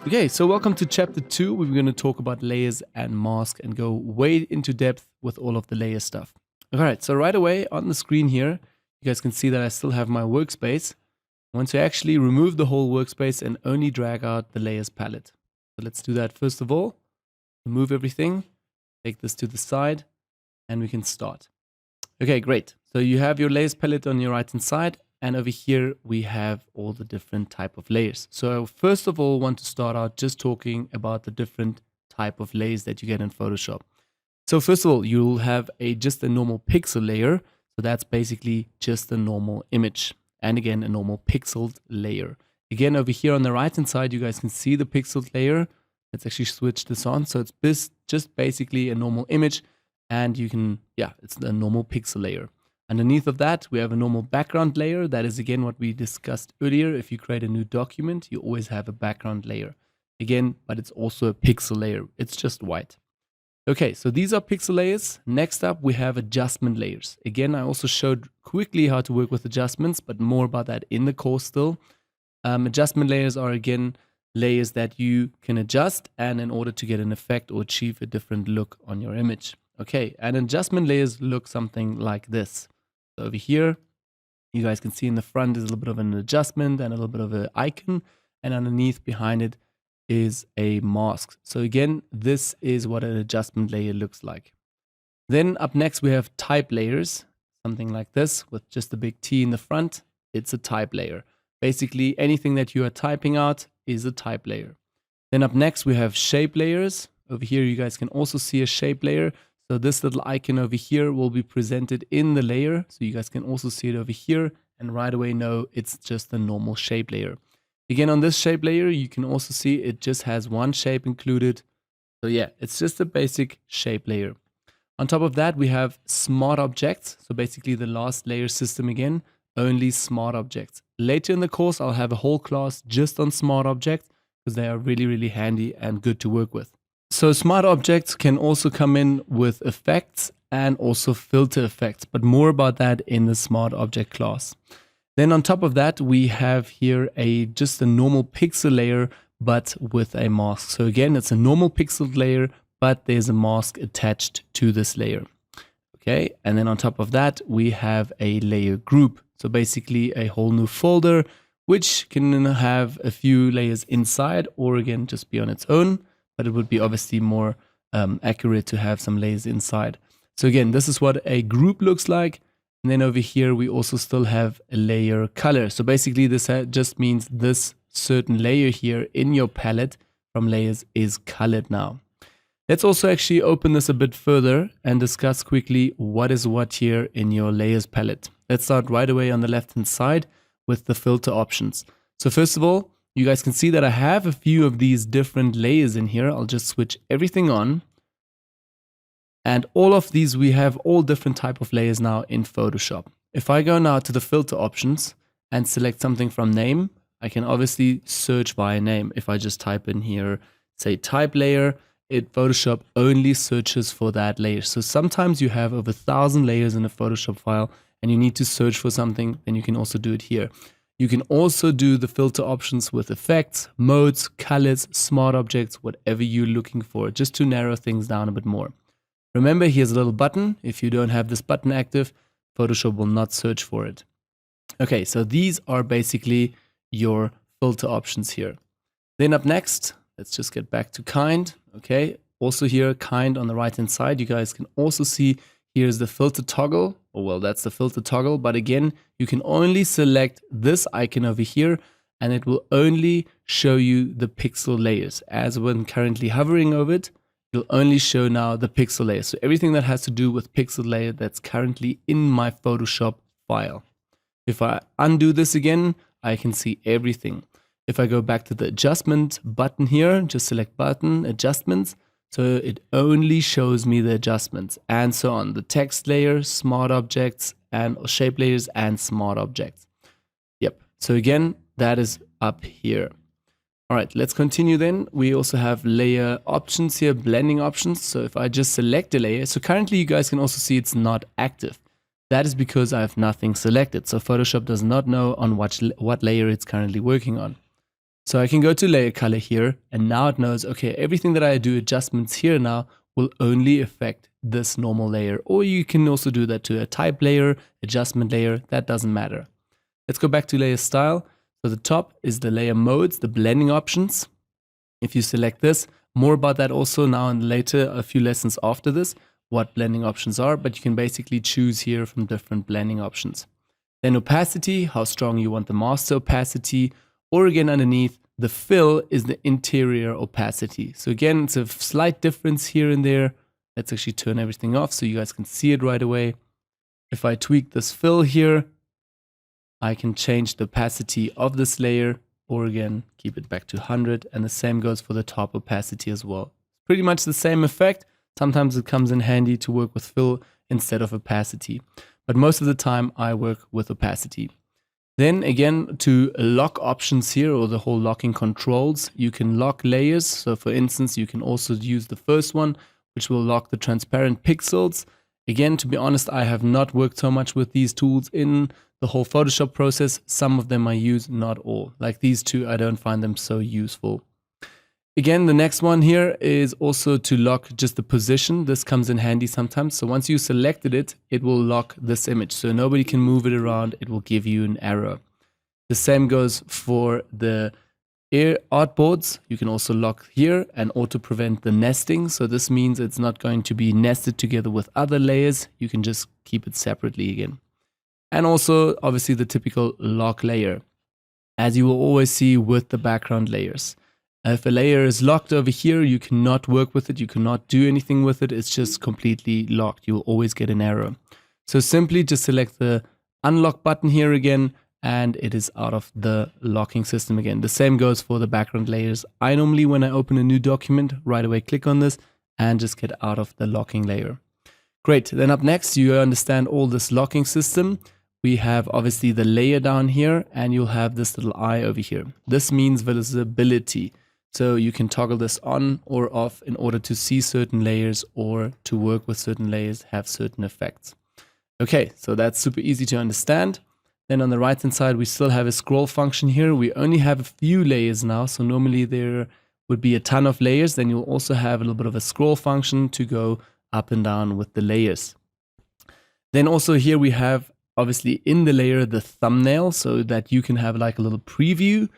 Okay, so welcome to chapter 2. We're going to talk about layers and mask and go way into depth with all of the layer stuff. All right, so right away on the screen here, you guys can see that I still have my workspace. I want to actually remove the whole workspace and only drag out the layers palette. So let's do that first of all. Remove everything, take this to the side, and we can start. Okay, great. So you have your layers palette on your right hand side, and over here we have all the different type of layers. So first of all, I want to start out just talking about the different type of layers that you get in Photoshop. So first of all, you'll have just a normal pixel layer. So that's basically just a normal image. And again, a normal pixeled layer. Again, over here on the right hand side, you guys can see the pixeled layer. Let's actually switch this on. So it's just basically a normal image, and you can, yeah, it's a normal pixel layer. Underneath of that, we have a normal background layer. That is again what we discussed earlier. If you create a new document, you always have a background layer. Again, but it's also a pixel layer. It's just white. Okay, so these are pixel layers. Next up, we have adjustment layers. Again, I also showed quickly how to work with adjustments, but more about that in the course still. Adjustment layers are again layers that you can adjust and in order to get an effect or achieve a different look on your image. Okay, and adjustment layers look something like this. So over here, you guys can see in the front is a little bit of an adjustment and a little bit of an icon, and underneath behind it is a mask. So again, this is what an adjustment layer looks like. Then up next we have type layers, something like this with just a big T in the front. It's a type layer. Basically anything that you are typing out is a type layer. Then up next we have shape layers. Over here you guys can also see a shape layer. So this little icon over here will be presented in the layer. So you guys can also see it over here and right away know it's just a normal shape layer. Again, on this shape layer, you can also see it just has one shape included. So yeah, it's just a basic shape layer. On top of that, we have smart objects. So basically the last layer system again, only smart objects. Later in the course, I'll have a whole class just on smart objects because they are really, really handy and good to work with. So smart objects can also come in with effects and also filter effects, but more about that in the smart object class. Then on top of that, we have here just a normal pixel layer, but with a mask. So again, it's a normal pixel layer, but there's a mask attached to this layer. Okay, and then on top of that, we have a layer group. So basically a whole new folder, which can have a few layers inside, or again, just be on its own, but it would be obviously more accurate to have some layers inside. So again, this is what a group looks like. And then over here, we also still have a layer color. So basically this just means this certain layer here in your palette from layers is colored now. Let's also actually open this a bit further and discuss quickly what is what here in your layers palette. Let's start right away on the left hand side with the filter options. So first of all, you guys can see that I have a few of these different layers in here. I'll just switch everything on. And all of these, we have all different type of layers now in Photoshop. If I go now to the filter options and select something from name, I can obviously search by name. If I just type in here, say type layer, Photoshop only searches for that layer. So sometimes you have over 1,000 layers in a Photoshop file and you need to search for something, then you can also do it here. You can also do the filter options with effects, modes, colors, smart objects, whatever you're looking for, just to narrow things down a bit more. Remember, here's a little button. If you don't have this button active, Photoshop will not search for it. Okay, so these are basically your filter options here. Then up next, let's just get back to kind. Okay, also here, kind on the right hand side, you guys can also see here's the filter toggle. Oh, well, that's the filter toggle. But again, you can only select this icon over here and it will only show you the pixel layers. As when currently hovering over it, it'll only show now the pixel layer. So everything that has to do with pixel layer that's currently in my Photoshop file. If I undo this again, I can see everything. If I go back to the adjustment button here, just select button, adjustments. So it only shows me the adjustments and so on. The text layer, smart objects, and shape layers and smart objects. Yep. So again, that is up here. All right, let's continue then. We also have layer options here, blending options. So if I just select a layer, so currently you guys can also see it's not active. That is because I have nothing selected. So Photoshop does not know on what layer it's currently working on. So I can go to layer color here and now it knows, okay, everything that I do adjustments here now will only affect this normal layer. Or you can also do that to a type layer, adjustment layer, that doesn't matter. Let's go back to layer style. So the top is the layer modes, the blending options. If you select this, more about that also now and later, a few lessons after this, what blending options are, but you can basically choose here from different blending options. Then opacity, how strong you want the master opacity, or again underneath, the fill is the interior opacity. So again, it's a slight difference here and there. Let's actually turn everything off so you guys can see it right away. If I tweak this fill here, I can change the opacity of this layer, or again, keep it back to 100. And the same goes for the top opacity as well. Pretty much the same effect. Sometimes it comes in handy to work with fill instead of opacity. But most of the time I work with opacity. Then again, to lock options here, or the whole locking controls, you can lock layers. So for instance, you can also use the first one, which will lock the transparent pixels. Again, to be honest, I have not worked so much with these tools in the whole Photoshop process. Some of them I use, not all. Like these two, I don't find them so useful. Again, the next one here is also to lock just the position. This comes in handy sometimes. So once you selected it, it will lock this image. So nobody can move it around. It will give you an error. The same goes for the artboards. You can also lock here and auto prevent the nesting. So this means it's not going to be nested together with other layers. You can just keep it separately again. And also obviously the typical lock layer, as you will always see with the background layers. If a layer is locked over here, you cannot work with it. You cannot do anything with it. It's just completely locked. You will always get an error. So simply just select the unlock button here again, and it is out of the locking system again. The same goes for the background layers. I normally, when I open a new document, right away click on this and just get out of the locking layer. Great. Then up next, you understand all this locking system. We have obviously the layer down here, and you'll have this little eye over here. This means visibility. So you can toggle this on or off in order to see certain layers or to work with certain layers, have certain effects. Okay, so that's super easy to understand. Then on the right hand side, we still have a scroll function here. We only have a few layers now. So normally there would be a ton of layers. Then you'll also have a little bit of a scroll function to go up and down with the layers. Then also here we have obviously in the layer the thumbnail so that you can have like a little preview.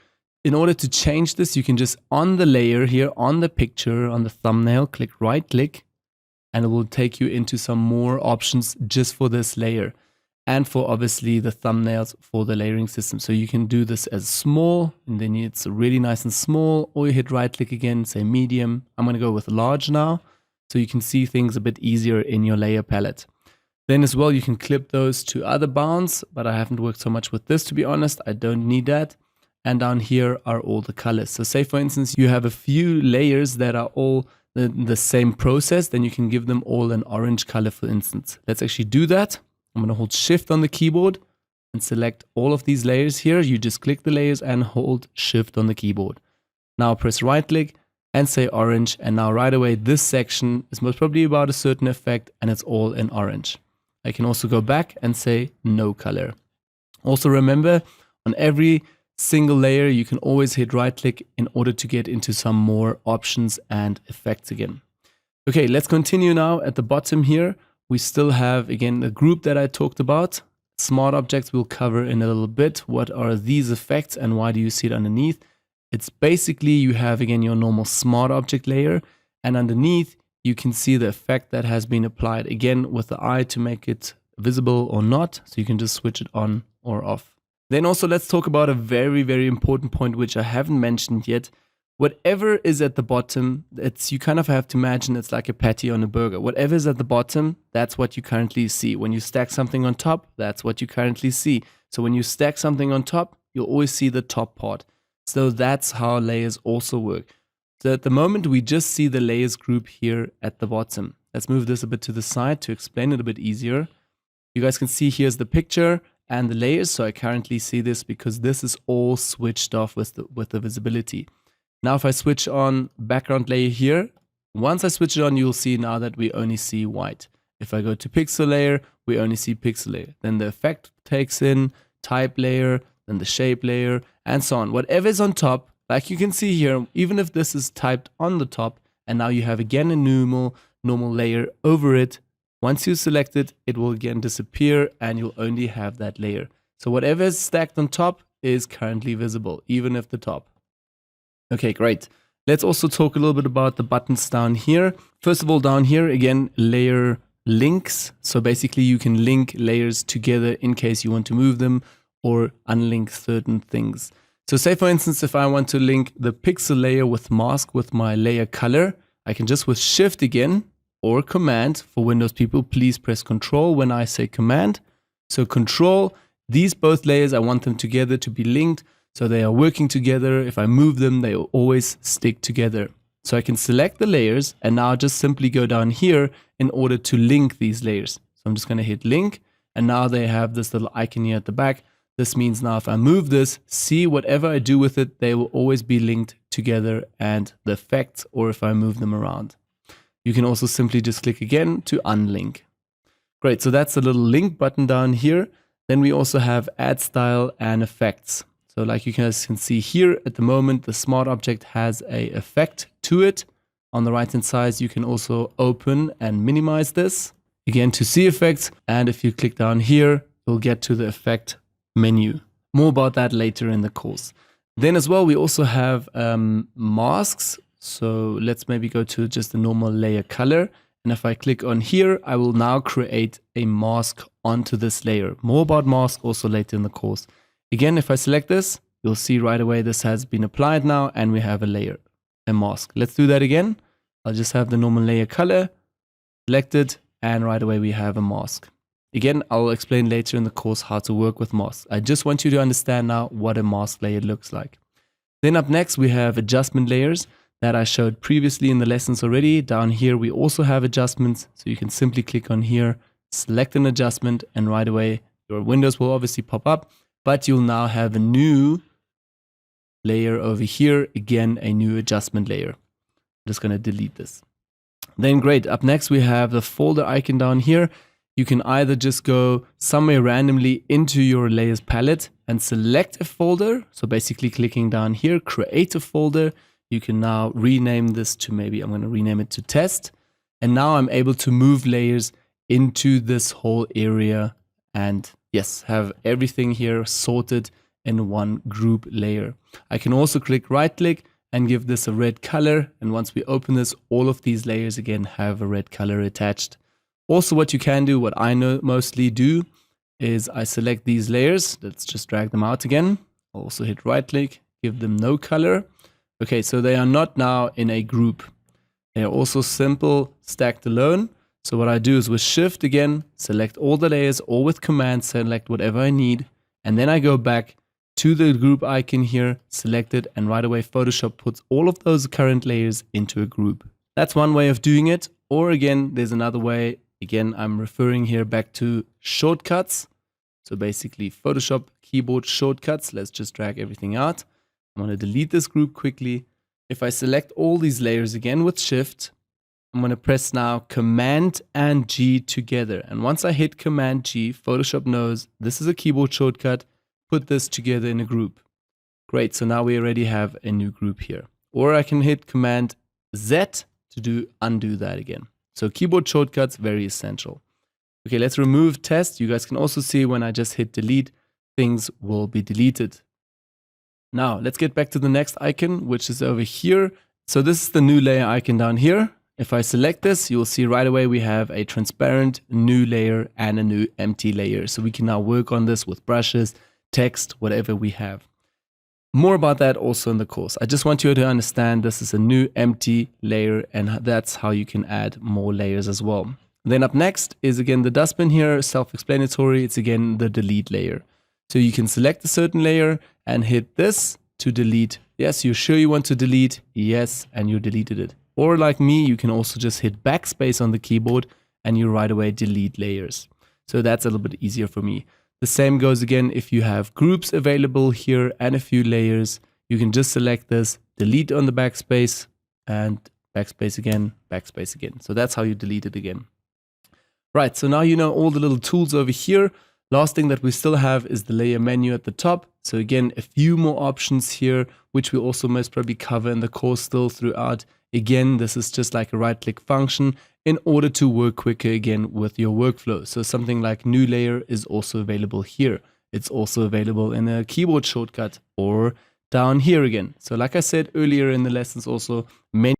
In order to change this, you can just on the layer here, on the picture, on the thumbnail, right click, and it will take you into some more options just for this layer and for obviously the thumbnails for the layering system. So you can do this as small, and then it's really nice and small, or you hit right click again, say medium. I'm going to go with large now, so you can see things a bit easier in your layer palette. Then as well, you can clip those to other bounds, but I haven't worked so much with this, to be honest. I don't need that. And down here are all the colors. So say for instance, you have a few layers that are all the same process, then you can give them all an orange color, for instance. Let's actually do that. I'm going to hold Shift on the keyboard and select all of these layers here. You just click the layers and hold Shift on the keyboard. Now press right click and say orange. And now right away, this section is most probably about a certain effect and it's all in orange. I can also go back and say no color. Also remember, on every single layer, you can always hit right click in order to get into some more options and effects again. Okay, let's continue now. At the bottom here, we still have again the group that I talked about. Smart objects we'll cover in a little bit. What are these effects and why do you see it underneath? It's basically you have again your normal smart object layer, and underneath you can see the effect that has been applied again with the eye to make it visible or not. So you can just switch it on or off. Then also let's talk about a very, very important point which I haven't mentioned yet. Whatever is at the bottom, you kind of have to imagine it's like a patty on a burger. Whatever is at the bottom, that's what you currently see. When you stack something on top, that's what you currently see. So when you stack something on top, you'll always see the top part. So that's how layers also work. So at the moment, we just see the layers group here at the bottom. Let's move this a bit to the side to explain it a bit easier. You guys can see here's the picture and the layers. So I currently see this because this is all switched off with the visibility. Now if I switch on background layer here, once I switch it on, you'll see now that we only see white. If I go to pixel layer, we only see pixel layer. Then the effect takes in type layer, then the shape layer, and so on. Whatever is on top, like you can see here, even if this is typed on the top, and now you have again a normal layer over it, once you select it, it will again disappear and you'll only have that layer. So whatever is stacked on top is currently visible, even if the top. Okay, great. Let's also talk a little bit about the buttons down here. First of all, down here, again, layer links. So basically you can link layers together in case you want to move them or unlink certain things. So say for instance, if I want to link the pixel layer with mask with my layer color, I can just with Shift again or Command. For Windows people, please press Control when I say Command. So Control, these both layers, I want them together to be linked. So they are working together. If I move them, they will always stick together. So I can select the layers and now just simply go down here in order to link these layers. So I'm just going to hit link and now they have this little icon here at the back. This means now if I move this, see whatever I do with it, they will always be linked together and the effects, or if I move them around. You can also simply just click again to unlink. Great, so that's the little link button down here. Then we also have add style and effects. So like you guys can see here at the moment, the smart object has a effect to it. On the right hand side, you can also open and minimize this. Again, to see effects. And if you click down here, you'll get to the effect menu. More about that later in the course. Then as well, we also have masks. So let's maybe go to just the normal layer color. And if I click on here, I will now create a mask onto this layer. More about mask also later in the course. Again, if I select this, you'll see right away this has been applied now and we have a layer, a mask. Let's do that again. I'll just have the normal layer color selected and right away we have a mask. Again, I'll explain later in the course how to work with masks. I just want you to understand now what a mask layer looks like. Then up next, we have adjustment layers that I showed previously in the lessons already. Down here, we also have adjustments. So you can simply click on here, select an adjustment, and right away your windows will obviously pop up. But you'll now have a new layer over here, again, a new adjustment layer. I'm just going to delete this. Then great, up next we have the folder icon down here. You can either just go somewhere randomly into your layers palette and select a folder. So basically clicking down here, create a folder. You can now rename this to, maybe I'm going to rename it to test. And now I'm able to move layers into this whole area and yes, have everything here sorted in one group layer. I can also right click and give this a red color. And once we open this, all of these layers again have a red color attached. Also, what you can do, what I mostly do, is I select these layers. Let's just drag them out again. Also hit right click, give them no color. Okay, so they are not now in a group. They are also simple stacked alone. So what I do is with Shift again, select all the layers, or with Command select whatever I need. And then I go back to the group icon here, select it, and right away Photoshop puts all of those current layers into a group. That's one way of doing it. Or again, there's another way. Again, I'm referring here back to shortcuts. So basically Photoshop keyboard shortcuts. Let's just drag everything out. I'm going to delete this group quickly. If I select all these layers again with Shift, I'm going to press now Command and G together. And once I hit Command G, Photoshop knows this is a keyboard shortcut. Put this together in a group. Great, so now we already have a new group here. Or I can hit Command Z to undo that again. So keyboard shortcuts, very essential. Okay, let's remove test. You guys can also see when I just hit delete, things will be deleted. Now, let's get back to the next icon, which is over here. So this is the new layer icon down here. If I select this, you'll see right away we have a transparent new layer and a new empty layer. So we can now work on this with brushes, text, whatever we have. More about that also in the course. I just want you to understand this is a new empty layer, and that's how you can add more layers as well. Then up next is again the dustbin here, self-explanatory. It's again the delete layer. So you can select a certain layer and hit this to delete. Yes, you're sure you want to delete? Yes, and you deleted it. Or like me, you can also just hit backspace on the keyboard and you right away delete layers. So that's a little bit easier for me. The same goes again if you have groups available here and a few layers. You can just select this, delete on the backspace, and backspace again, backspace again. So that's how you delete it again. Right, so now you know all the little tools over here. Last thing that we still have is the layer menu at the top. So again, a few more options here, which we also most probably cover in the course still throughout. Again, this is just like a right-click function in order to work quicker again with your workflow. So something like new layer is also available here. It's also available in a keyboard shortcut or down here again. So like I said earlier in the lessons also, many